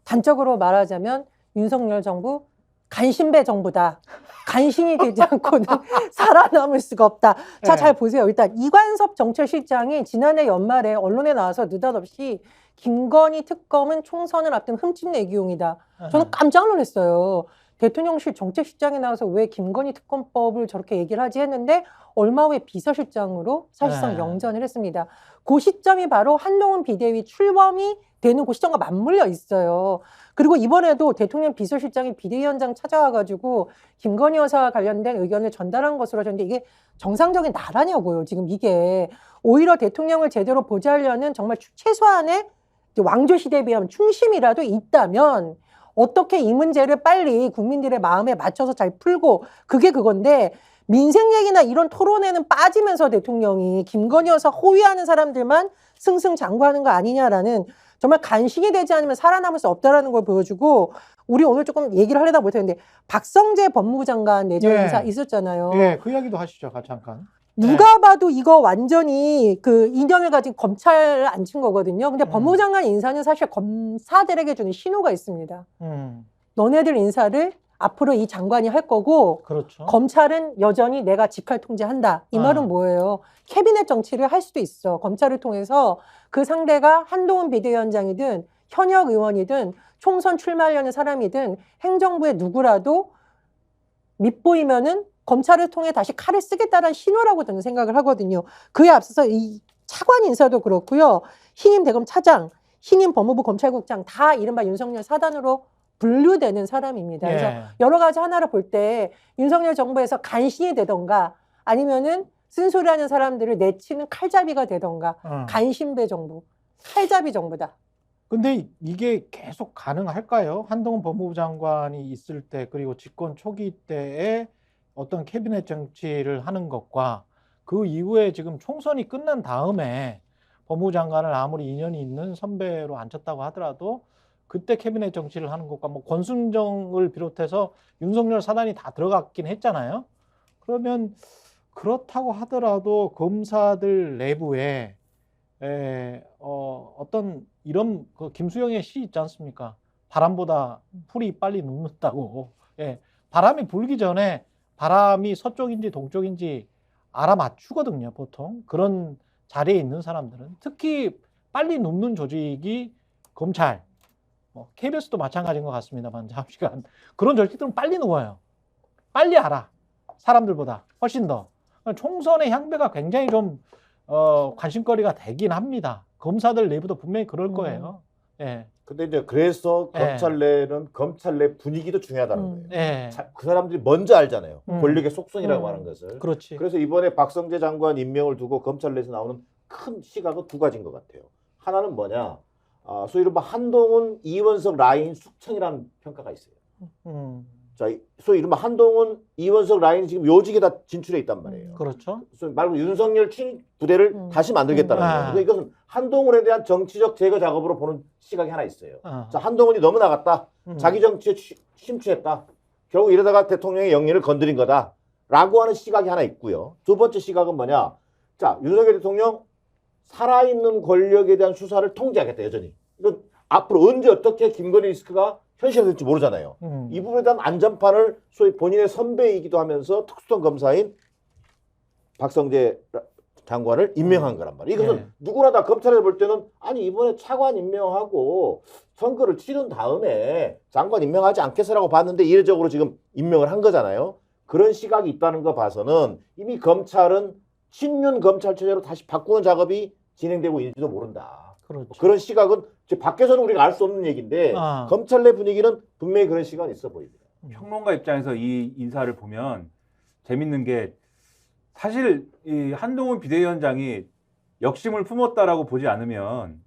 단적으로 말하자면 윤석열 정부 간신배 정부다. 간신이 되지 않고는 살아남을 수가 없다. 자, 잘 보세요. 일단 이관섭 정책실장이 지난해 연말에 언론에 나와서 느닷없이 김건희 특검은 총선을 앞둔 흠집내기용이다. 저는 깜짝 놀랐어요. 대통령실 정책실장에 나와서 왜 김건희 특검법을 저렇게 얘기를 하지 했는데 얼마 후에 비서실장으로 사실상 네. 영전을 했습니다. 그 시점이 바로 한동훈 비대위 출범이 되는 그 시점과 맞물려 있어요. 그리고 이번에도 대통령 비서실장이 비대위원장 찾아와가지고 김건희 여사와 관련된 의견을 전달한 것으로 하셨는데 이게 정상적인 나라냐고요. 지금 이게 오히려 대통령을 제대로 보좌하려는 정말 최소한의 왕조 시대에 비하면 충심이라도 있다면 어떻게 이 문제를 빨리 국민들의 마음에 맞춰서 잘 풀고 그게 그건데 민생 얘기나 이런 토론에는 빠지면서 대통령이 김건희 여사 호위하는 사람들만 승승장구하는 거 아니냐라는 정말 간신히 되지 않으면 살아남을 수 없다라는 걸 보여주고 우리 오늘 조금 얘기를 하려다 못했는데 박성재 법무부 장관 내정 예. 인사 있었잖아요. 예, 그 이야기도 하시죠, 잠깐. 누가 봐도 이거 완전히 그 이념을 가진 검찰 앉힌 거거든요. 근데 법무부 장관 인사는 사실 검사들에게 주는 신호가 있습니다. 너네들 인사를 앞으로 이 장관이 할 거고 그렇죠. 검찰은 여전히 내가 직할 통제한다. 이 말은 뭐예요? 캐비넷 정치를 할 수도 있어. 검찰을 통해서 그 상대가 한동훈 비대위원장이든 현역 의원이든 총선 출마하려는 사람이든 행정부의 누구라도 밑보이면은 검찰을 통해 다시 칼을 쓰겠다는 신호라고 저는 생각을 하거든요. 그에 앞서서 이 차관 인사도 그렇고요. 신임 대검 차장, 신임 법무부 검찰국장 다 이른바 윤석열 사단으로 분류되는 사람입니다. 그래서 예. 여러 가지 하나를 볼 때 윤석열 정부에서 간신이 되던가 아니면은 쓴소리하는 사람들을 내치는 칼잡이가 되던가 간신배 정부, 칼잡이 정부다. 근데 이게 계속 가능할까요? 한동훈 법무부 장관이 있을 때 그리고 집권 초기 때에 어떤 캐비넷 정치를 하는 것과 그 이후에 지금 총선이 끝난 다음에 법무부 장관을 아무리 인연이 있는 선배로 앉혔다고 하더라도 그때 캐비넷 정치를 하는 것과 뭐 권순정을 비롯해서 윤석열 사단이 다 들어갔긴 했잖아요. 그러면 그렇다고 하더라도 검사들 내부에 어떤 이런 그 김수영의 시 있지 않습니까? 바람보다 풀이 빨리 눕는다고. 예, 바람이 불기 전에 바람이 서쪽인지 동쪽인지 알아맞추거든요, 보통. 그런 자리에 있는 사람들은. 특히 빨리 눕는 조직이 검찰, KBS도 마찬가지인 것 같습니다만, 잠시간. 그런 조직들은 빨리 누워요. 빨리 알아. 사람들보다 훨씬 더. 총선의 향배가 굉장히 좀 관심거리가 되긴 합니다. 검사들 내부도 분명히 그럴 거예요. 예. 근데 이제 그래서 예. 검찰 내는 검찰 내 분위기도 중요하다는 거예요. 예. 그 사람들이 먼저 알잖아요. 권력의 속성이라고 음. 하는 것을. 그렇지. 그래서 이번에 박성재 장관 임명을 두고 검찰 내에서 나오는 큰 시각은 두 가지인 것 같아요. 하나는 뭐냐, 소위 이른바 한동훈, 이원석 라인 숙청이라는 평가가 있어요. 자, 소위 이른바 한동훈, 이원석 라인이 지금 요직에 다 진출해 있단 말이에요. 그렇죠. 소위 말고 윤석열 친 부대를 다시 만들겠다는 거예요. 그러니까 이것은 한동훈에 대한 정치적 제거 작업으로 보는 시각이 하나 있어요. 자, 한동훈이 너무 나갔다. 자기 정치에 심취했다. 결국 이러다가 대통령의 영리를 건드린 거다. 라고 하는 시각이 하나 있고요. 두 번째 시각은 뭐냐. 자, 윤석열 대통령 살아있는 권력에 대한 수사를 통제하겠다, 여전히. 이건 앞으로 언제 어떻게 김건희 리스크가 현실화될지 모르잖아요. 이 부분에 대한 안전판을 소위 본인의 선배이기도 하면서 특수통 검사인 박성재 장관을 임명한 거란 말이에요. 이것은 네. 누구나 다 검찰에서 볼 때는 아니 이번에 차관 임명하고 선거를 치른 다음에 장관 임명하지 않겠어라고 봤는데 이례적으로 지금 임명을 한 거잖아요. 그런 시각이 있다는 거 봐서는 이미 검찰은 친윤 검찰 체제로 다시 바꾸는 작업이 진행되고 있는지도 모른다. 그렇죠. 그런 시각은 밖에서는 우리가 알 수 없는 얘기인데 검찰 내 분위기는 분명히 그런 시각이 있어 보입니다. 평론가 입장에서 이 인사를 보면 재밌는 게 사실 이 한동훈 비대위원장이 역심을 품었다라고 보지 않으면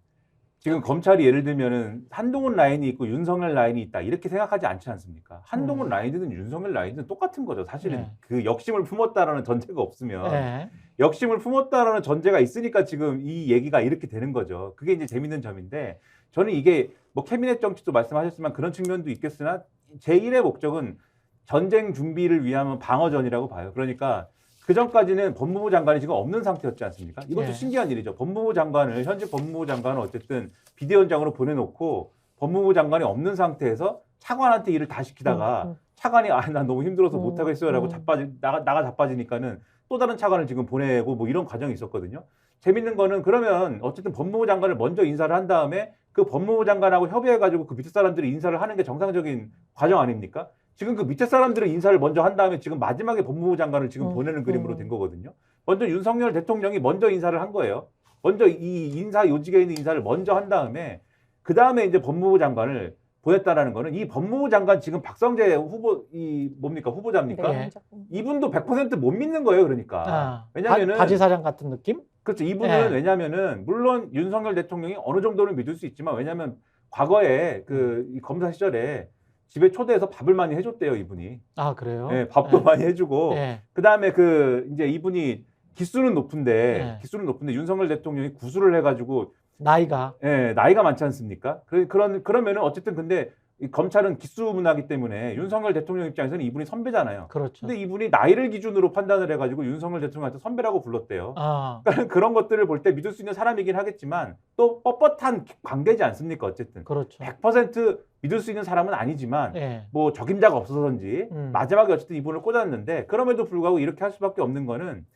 지금 검찰이 예를 들면은 한동훈 라인이 있고 윤석열 라인이 있다 이렇게 생각하지 않지 않습니까? 한동훈 라인이든 윤석열 라인이든 똑같은 거죠. 사실은 네. 그 역심을 품었다라는 전제가 없으면 네. 역심을 품었다라는 전제가 있으니까 지금 이 얘기가 이렇게 되는 거죠. 그게 이제 재밌는 점인데 저는 이게 뭐 캐비넷 정치도 말씀하셨지만 그런 측면도 있겠으나 제1의 목적은 전쟁 준비를 위한 방어전이라고 봐요. 그러니까 그 전까지는 법무부 장관이 지금 없는 상태였지 않습니까? 이것도 네. 신기한 일이죠. 법무부 장관을 현직 법무부 장관은 어쨌든 비대위원장으로 보내놓고 법무부 장관이 없는 상태에서 차관한테 일을 다 시키다가 차관이 난 너무 힘들어서 못하겠어요라고 나가 자빠지니까는 또 다른 차관을 지금 보내고 뭐 이런 과정이 있었거든요. 재밌는 거는 그러면 어쨌든 법무부 장관을 먼저 인사를 한 다음에 그 법무부 장관하고 협의해가지고 그 밑에 사람들이 인사를 하는 게 정상적인 과정 아닙니까? 지금 그 밑에 사람들의 인사를 먼저 한 다음에 지금 마지막에 법무부 장관을 지금 보내는 그림으로 된 거거든요. 먼저 윤석열 대통령이 먼저 인사를 한 거예요. 먼저 이 인사 요직에 있는 인사를 먼저 한 다음에 그 다음에 이제 법무부 장관을 보냈다라는 거는 이 법무부 장관 지금 박성재 후보 이 뭡니까 후보자입니까? 네. 이분도 100% 못 믿는 거예요. 그러니까 왜냐면은 바지 사장 같은 느낌? 그렇죠. 이분은 네. 왜냐면은 물론 윤석열 대통령이 어느 정도는 믿을 수 있지만 왜냐면 과거에 이 검사 시절에 집에 초대해서 밥을 많이 해줬대요 이분이. 아 그래요? 네, 밥도 많이 해주고 네. 그 다음에 이제 이분이 기수는 높은데 윤석열 대통령이 구수를 해가지고 나이가 나이가 많지 않습니까? 그러면은 어쨌든 근데 이 검찰은 기수 문화기 때문에 윤석열 대통령 입장에서는 이분이 선배잖아요. 그렇죠. 근데 이분이 나이를 기준으로 판단을 해가지고 윤석열 대통령한테 선배라고 불렀대요. 그러니까 그런 것들을 볼 때 믿을 수 있는 사람이긴 하겠지만 또 뻣뻣한 관계지 않습니까? 어쨌든 그렇죠. 100% 믿을 수 있는 사람은 아니지만 네. 뭐 적임자가 없어서인지 마지막에 어쨌든 이분을 꽂았는데 그럼에도 불구하고 이렇게 할 수밖에 없는 거는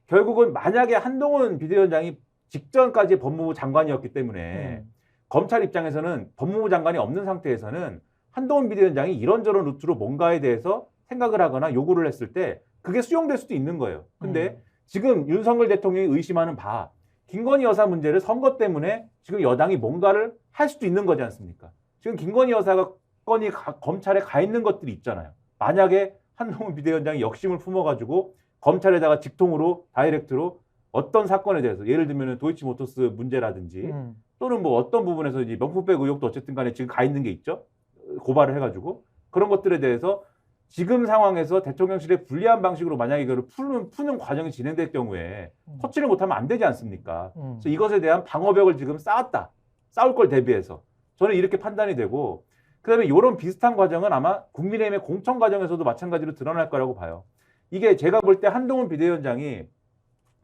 결국은 만약에 한동훈 비대위원장이 직전까지 법무부 장관이었기 때문에 검찰 입장에서는 법무부 장관이 없는 상태에서는 한동훈 비대위원장이 이런저런 루트로 뭔가에 대해서 생각을 하거나 요구를 했을 때 그게 수용될 수도 있는 거예요. 근데 지금 윤석열 대통령이 의심하는 바 김건희 여사 문제를 선거 때문에 지금 여당이 뭔가를 할 수도 있는 거지 않습니까? 지금 김건희 여사가 건이 검찰에 가 있는 것들이 있잖아요. 만약에 한동훈 비대위원장이 역심을 품어가지고 검찰에다가 직통으로 다이렉트로 어떤 사건에 대해서 예를 들면 도이치모터스 문제라든지 또는 뭐 어떤 부분에서 이제 명품백 의혹도 어쨌든 간에 지금 가 있는 게 있죠. 고발을 해가지고 그런 것들에 대해서 지금 상황에서 대통령실에 불리한 방식으로 만약에 이거를 푸는 과정이 진행될 경우에 터치를 못하면 안 되지 않습니까? 그래서 이것에 대한 방어벽을 지금 쌓았다. 싸울 걸 대비해서. 저는 이렇게 판단이 되고 그다음에 이런 비슷한 과정은 아마 국민의힘의 공천 과정에서도 마찬가지로 드러날 거라고 봐요. 이게 제가 볼 때 한동훈 비대위원장이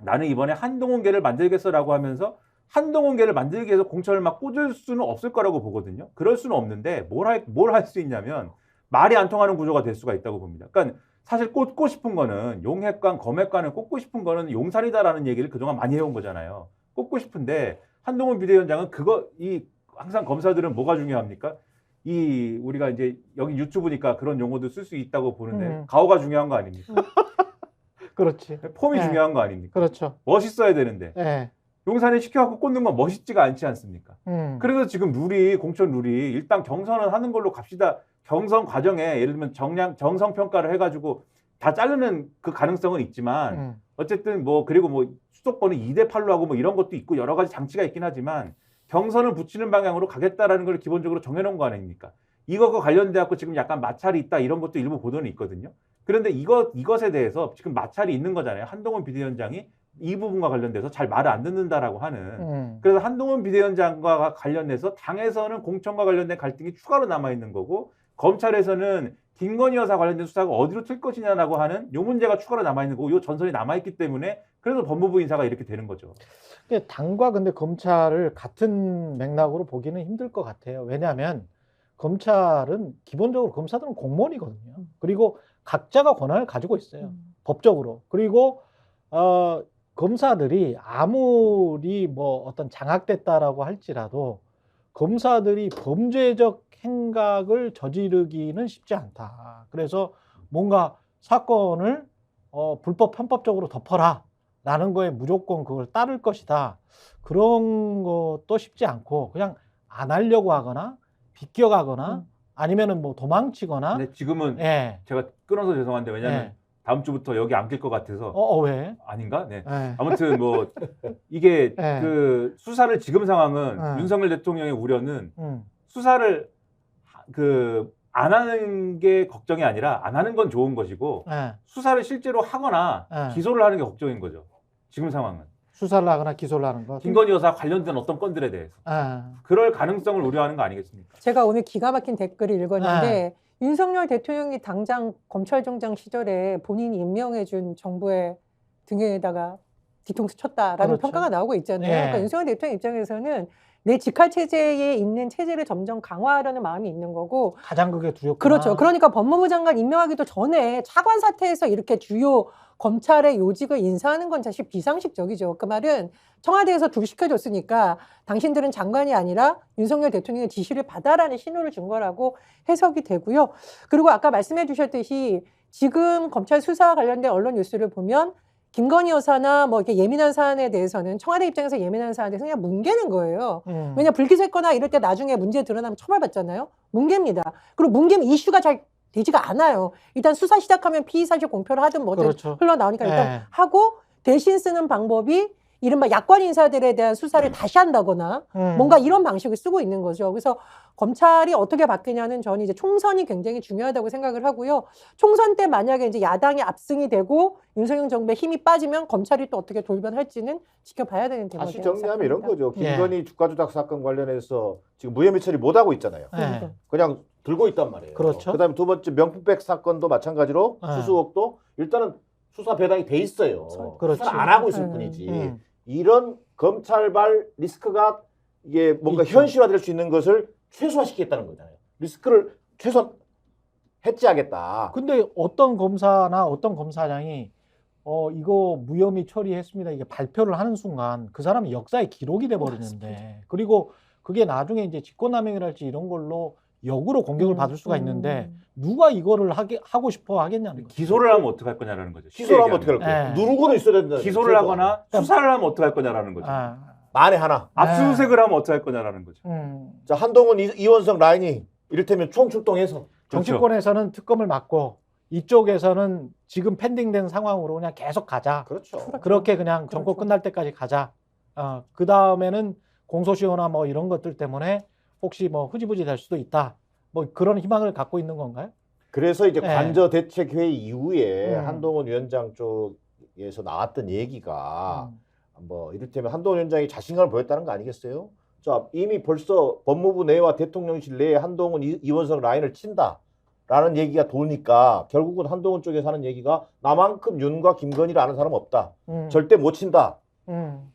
나는 이번에 한동훈계를 만들겠어라고 하면서 한동훈계를 만들기 위해서 공천을 막 꽂을 수는 없을 거라고 보거든요. 그럴 수는 없는데 뭘 할 수 있냐면 말이 안 통하는 구조가 될 수가 있다고 봅니다. 그러니까 사실 꽂고 싶은 거는 용핵관, 검핵관을 꽂고 싶은 거는 용산이다라는 얘기를 그동안 많이 해온 거잖아요. 꽂고 싶은데 한동훈 비대위원장은 항상 검사들은 뭐가 중요합니까? 우리가 이제 여기 유튜브니까 그런 용어도 쓸 수 있다고 보는데 가오가 중요한 거 아닙니까? 그렇지. 폼이 네. 중요한 거 아닙니까? 그렇죠. 멋있어야 되는데 네. 용산에 시켜갖고 꽂는 건 멋있지가 않지 않습니까? 그래서 지금 공천 룰이 일단 경선을 하는 걸로 갑시다. 경선 과정에 예를 들면 정성 평가를 해가지고 다 자르는 그 가능성은 있지만 어쨌든 그리고 수도권은 2대8로 하고 이런 것도 있고 여러 가지 장치가 있긴 하지만 경선을 붙이는 방향으로 가겠다라는 걸 기본적으로 정해놓은 거 아닙니까? 이것과 관련돼갖고 지금 약간 마찰이 있다 이런 것도 일부 보도는 있거든요. 그런데 이것에 대해서 지금 마찰이 있는 거잖아요. 한동훈 비대위원장이 이 부분과 관련돼서 잘 말을 안 듣는다라고 하는. 그래서 한동훈 비대위원장과 관련돼서 당에서는 공천과 관련된 갈등이 추가로 남아있는 거고 검찰에서는 김건희 여사 관련된 수사가 어디로 튈 것이냐라고 하는 요 문제가 추가로 남아있는 거고 요 전선이 남아있기 때문에 그래서 법무부 인사가 이렇게 되는 거죠. 당과 근데 검찰을 같은 맥락으로 보기는 힘들 것 같아요. 왜냐하면 검찰은 기본적으로 검사들은 공무원이거든요. 그리고 각자가 권한을 가지고 있어요. 법적으로. 그리고 검사들이 아무리 어떤 장악됐다라고 할지라도 검사들이 범죄적 행각을 저지르기는 쉽지 않다. 그래서 뭔가 사건을 불법 편법적으로 덮어라 라는 거에 무조건 그걸 따를 것이다. 그런 것도 쉽지 않고 그냥 안 하려고 하거나 비껴가거나 아니면은 도망치거나. 근데 지금은 예. 제가 끊어서 죄송한데 왜냐면 다음 주부터 여기 안 낄 것 같아서. 왜? 아닌가? 네. 예. 아무튼 이게 예. 그 수사를 지금 상황은 윤석열 대통령의 우려는 수사를 안 하는 게 걱정이 아니라 안 하는 건 좋은 것이고 수사를 실제로 하거나 기소를 하는 게 걱정인 거죠. 지금 상황은. 수사를 하거나 기소를 하는 것. 김건희 여사 관련된 어떤 건들에 대해서. 그럴 가능성을 우려하는 거 아니겠습니까? 제가 오늘 기가 막힌 댓글을 읽었는데 윤석열 대통령이 당장 검찰총장 시절에 본인이 임명해준 정부의 등에다가 뒤통수 쳤다라는 그렇죠. 평가가 나오고 있잖아요. 예. 그러니까 윤석열 대통령 입장에서는 내 직할 체제에 있는 체제를 점점 강화하려는 마음이 있는 거고 가장 그게 두렵구나. 그렇죠. 그러니까 법무부 장관 임명하기도 전에 차관 사태에서 이렇게 주요 검찰의 요직을 인사하는 건 사실 비상식적이죠. 그 말은 청와대에서 둘 시켜줬으니까 당신들은 장관이 아니라 윤석열 대통령의 지시를 받아라는 신호를 준 거라고 해석이 되고요. 그리고 아까 말씀해 주셨듯이 지금 검찰 수사 관련된 언론 뉴스를 보면 김건희 여사나 뭐 이렇게 예민한 사안에 대해서는 청와대 입장에서 예민한 사안에 대해서 그냥 뭉개는 거예요. 왜냐 불기소했거나 이럴 때 나중에 문제 드러나면 처벌받잖아요. 뭉갭니다. 그리고 뭉개면 이슈가 잘 되지가 않아요. 일단 수사 시작하면 피의사실 공표를 하든 뭐든 그렇죠. 흘러나오니까 일단 네. 하고 대신 쓰는 방법이 이른바 야권 인사들에 대한 수사를 다시 한다거나 뭔가 이런 방식을 쓰고 있는 거죠. 그래서 검찰이 어떻게 바뀌냐는 저는 이제 총선이 굉장히 중요하다고 생각을 하고요. 총선 때 만약에 이제 야당이 압승이 되고 윤석열 정부의 힘이 빠지면 검찰이 또 어떻게 돌변할지는 지켜봐야 되는 대목이라고 다시 정리하면 이런 생각합니다. 거죠. 예. 김건희 주가 조작 사건 관련해서 지금 무혐의 처리 못 하고 있잖아요. 네. 그냥 들고 있단 말이에요. 그렇죠. 그다음에 두 번째 명품백 사건도 마찬가지로 네. 수수 의혹도 일단은 수사 배당이 돼 있어요. 그렇지. 수사를 안 하고 있을 음. 뿐이지. 이런 검찰발 리스크가 이게 뭔가 있죠. 현실화될 수 있는 것을 최소화시키겠다는 거잖아요. 리스크를 최소한 해지하겠다. 근데 어떤 검사나 어떤 검사장이 이거 무혐의 처리했습니다. 이게 발표를 하는 순간 그 사람이 역사의 기록이 돼 버리는데 그리고 그게 나중에 이제 직권남용이랄지 이런 걸로 역으로 공격을 받을 수가 있는데 누가 이거를 하고 싶어 하겠냐는 거죠. 기소를 하면 어떡할 거냐라는 거죠. 쉽게 기소를 하면 어떻게 할 얘기하면. 거예요? 네. 누르고는 있어야 된다. 기소를 하거나 수사를 하면 어떡할 거냐라는 거죠. 아, 만에 하나. 압수수색을 하면 어떡할 거냐라는 거죠. 자, 한동훈 이원석 라인이 이를테면 총출동해서 정치권에서는 특검을 막고 이쪽에서는 지금 펜딩된 상황으로 그냥 계속 가자. 그렇죠. 그렇게 그냥 정권 그렇죠. 끝날 때까지 가자. 그 다음에는 공소시효나 뭐 이런 것들 때문에 혹시 뭐 흐지부지 될 수도 있다. 뭐 그런 희망을 갖고 있는 건가요? 그래서 이제 네. 관저대책회의 이후에 음. 한동훈 위원장 쪽에서 나왔던 얘기가 뭐 이를테면 한동훈 위원장이 자신감을 보였다는 거 아니겠어요? 자, 이미 벌써 법무부 내와 대통령실 내에 한동훈 이원석 라인을 친다라는 얘기가 도니까 결국은 한동훈 쪽에서 하는 얘기가 나만큼 윤과 김건희를 아는 사람 없다. 절대 못 친다.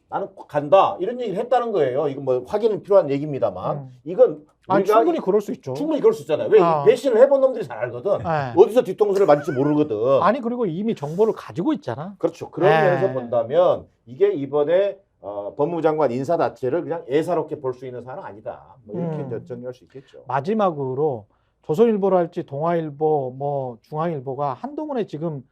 나는 간다. 이런 얘기를 했다는 거예요. 이건 뭐 확인은 필요한 얘기입니다만 이건 아니 우리가 충분히 그럴 수 있죠. 충분히 그럴 수 있잖아요. 왜 아. 배신을 해본 놈들이 잘 알거든. 네. 어디서 뒤통수를 맞을지 모르거든. 아니 그리고 이미 정보를 가지고 있잖아. 그렇죠. 그런 네. 면에서 본다면 이게 이번에 법무부 장관 인사 자체를 그냥 예사롭게 볼 수 있는 사안은 아니다. 뭐 이렇게 이제 정리할 수 있겠죠. 마지막으로 조선일보랄지 동아일보, 뭐 중앙일보가 한동훈에 지금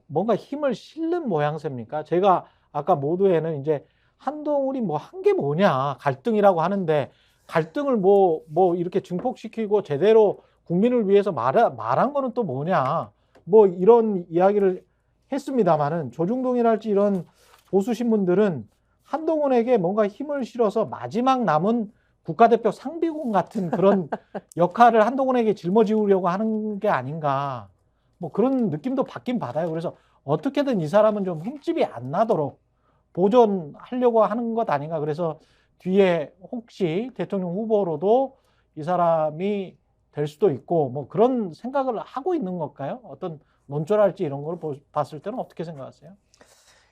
뭔가 힘을 실는 모양새입니까? 제가 아까 모두에는 이제 한동훈이 뭐 한 게 뭐냐 갈등이라고 하는데 갈등을 뭐 이렇게 증폭시키고 제대로 국민을 위해서 말한 거는 또 뭐냐 뭐 이런 이야기를 했습니다만은 조중동이랄지 이런 보수 신문들은 한동훈에게 뭔가 힘을 실어서 마지막 남은 국가대표 상비군 같은 그런 역할을 한동훈에게 짊어지우려고 하는 게 아닌가 뭐 그런 느낌도 받긴 받아요. 그래서 어떻게든 이 사람은 좀 흠집이 안 나도록 보존하려고 하는 것 아닌가. 그래서 뒤에 혹시 대통령 후보로도 이 사람이 될 수도 있고 뭐 그런 생각을 하고 있는 걸까요? 어떤 논조랄지 이런 걸 봤을 때는 어떻게 생각하세요?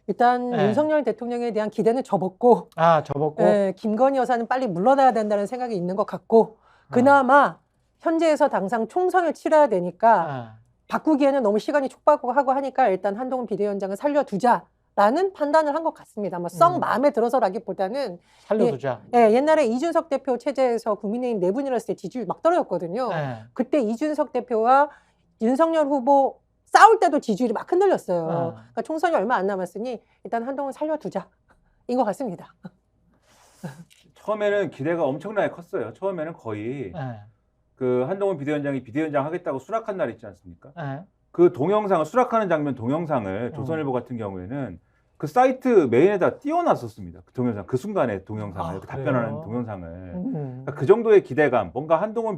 일단 네. 윤석열 대통령에 대한 기대는 접었고 접었고 김건희 여사는 빨리 물러나야 된다는 생각이 있는 것 같고 그나마 현재에서 당장 총선을 치러야 되니까 바꾸기에는 너무 시간이 촉박하고 하니까 일단 한동훈 비대위원장을 살려두자라는 판단을 한 것 같습니다. 뭐 썩 마음에 들어서라기보다는 살려두자. 옛날에 이준석 대표 체제에서 국민의힘 내분이었을 때 지지율 막 떨어졌거든요. 네. 그때 이준석 대표와 윤석열 후보 싸울 때도 지지율이 막 흔들렸어요. 그러니까 총선이 얼마 안 남았으니 일단 한동훈 살려두자인 것 같습니다. 처음에는 기대가 엄청나게 컸어요. 처음에는 거의 그 한동훈 비대위원장이 비대위원장 하겠다고 수락한 날 있지 않습니까? 그 동영상을 수락하는 장면 동영상을 조선일보 같은 경우에는 그 사이트 메인에다 띄워놨었습니다. 그 동영상, 그 순간에 동영상을, 그 답변하는 그래요? 동영상을. 그러니까 그 정도의 기대감, 뭔가 한동훈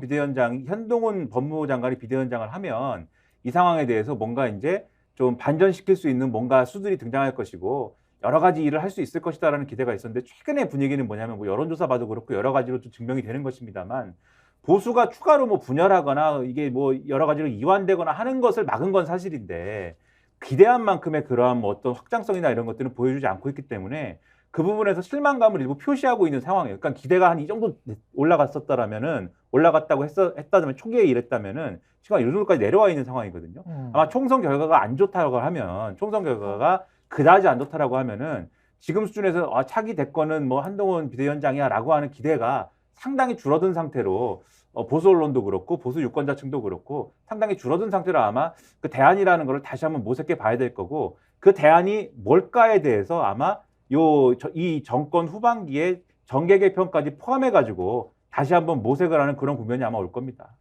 법무부 장관이 비대위원장을 하면 이 상황에 대해서 뭔가 이제 좀 반전시킬 수 있는 뭔가 수들이 등장할 것이고 여러 가지 일을 할 수 있을 것이다라는 기대가 있었는데 최근의 분위기는 뭐냐면 뭐 여론조사 봐도 그렇고 여러 가지로 좀 증명이 되는 것입니다만 보수가 추가로 뭐 분열하거나 이게 뭐 여러 가지로 이완되거나 하는 것을 막은 건 사실인데 기대한 만큼의 그러한 뭐 어떤 확장성이나 이런 것들은 보여주지 않고 있기 때문에 그 부분에서 실망감을 일부 표시하고 있는 상황이에요. 그러니까 기대가 한 이 정도 올라갔다고 했다면 초기에 이랬다면은 지금 이 정도까지 내려와 있는 상황이거든요. 아마 총선 결과가 안 좋다고 하면 총선 결과가 그다지 안 좋다라고 하면은 지금 수준에서 차기 대권은 뭐 한동훈 비대위원장이야라고 하는 기대가 상당히 줄어든 상태로 보수 언론도 그렇고 보수 유권자층도 그렇고 상당히 줄어든 상태로 아마 그 대안이라는 걸 다시 한번 모색해 봐야 될 거고 그 대안이 뭘까에 대해서 아마 이 정권 후반기에 정계 개편까지 포함해 가지고 다시 한번 모색을 하는 그런 국면이 아마 올 겁니다.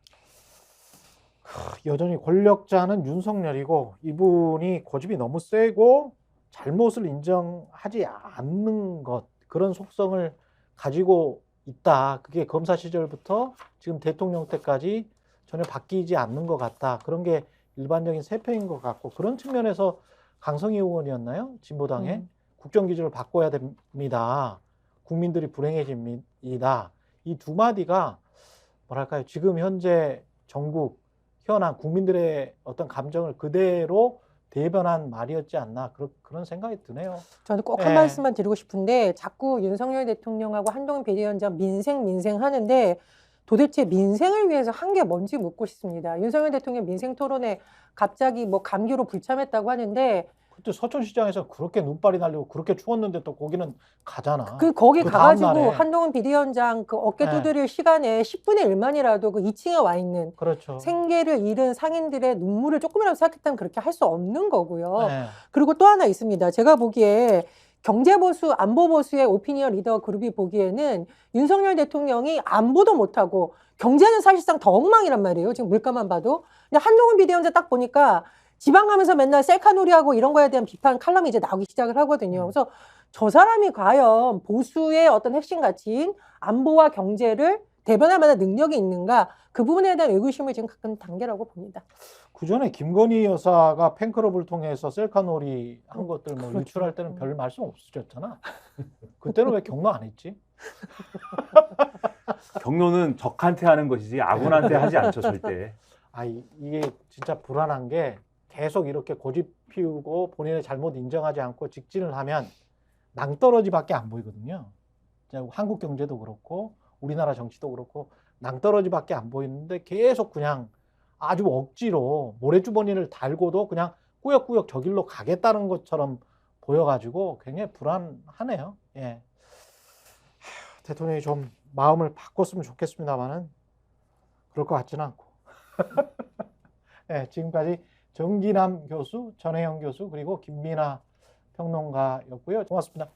여전히 권력자는 윤석열이고 이분이 고집이 너무 세고 잘못을 인정하지 않는 것 그런 속성을 가지고 있다. 그게 검사 시절부터 지금 대통령 때까지 전혀 바뀌지 않는 것 같다. 그런 게 일반적인 세평인 것 같고 그런 측면에서 강성희 의원이었나요? 진보당의 국정기조를 바꿔야 됩니다. 국민들이 불행해집니다. 이 두 마디가 뭐랄까요? 지금 현재 전국 현안 국민들의 어떤 감정을 그대로 대변한 말이었지 않나 그런 생각이 드네요. 저는 꼭 한 말씀만 드리고 싶은데 자꾸 윤석열 대통령하고 한동훈 비대위원장 민생 하는데 도대체 민생을 위해서 한 게 뭔지 묻고 싶습니다. 윤석열 대통령 민생 토론에 갑자기 뭐 감기로 불참했다고 하는데 그때 서촌시장에서 그렇게 눈발이 날리고 그렇게 추웠는데 또 거기는 가잖아. 거기 그 가가지고 다음 날에. 한동훈 비대위원장 그 어깨 네. 두드릴 시간에 10분의 1만이라도 그 2층에 와 있는 그렇죠. 생계를 잃은 상인들의 눈물을 조금이라도 생각했다면 그렇게 할 수 없는 거고요. 네. 그리고 또 하나 있습니다. 제가 보기에 경제보수, 안보보수의 오피니언 리더 그룹이 보기에는 윤석열 대통령이 안보도 못하고 경제는 사실상 더 엉망이란 말이에요. 지금 물가만 봐도. 근데 한동훈 비대위원장 딱 보니까 지방 가면서 맨날 셀카놀이하고 이런 거에 대한 비판 칼럼이 이제 나오기 시작을 하거든요. 그래서 저 사람이 과연 보수의 어떤 핵심 가치인 안보와 경제를 대변할 만한 능력이 있는가 그 부분에 대한 의구심을 지금 갖는 단계라고 봅니다. 그 전에 김건희 여사가 팬클럽을 통해서 셀카놀이 한 것들 뭐 그렇죠. 유출할 때는 별 말씀 없으셨잖아. 그때는 왜 경로 안 했지? 경로는 적한테 하는 것이지 아군한테 하지 않죠 절대. 이게 진짜 불안한 게 계속 이렇게 고집 피우고 본인의 잘못 인정하지 않고 직진을 하면 낭떠러지밖에 안 보이거든요. 한국 경제도 그렇고 우리나라 정치도 그렇고 낭떠러지밖에 안 보이는데 계속 그냥 아주 억지로 모래주머니를 달고도 그냥 꾸역꾸역 저 길로 가겠다는 것처럼 보여가지고 굉장히 불안하네요. 예. 대통령이 좀 마음을 바꿨으면 좋겠습니다만은 그럴 것 같지는 않고. 네, 지금까지 정기남 교수, 전혜영 교수 그리고 김민아 평론가였고요. 고맙습니다.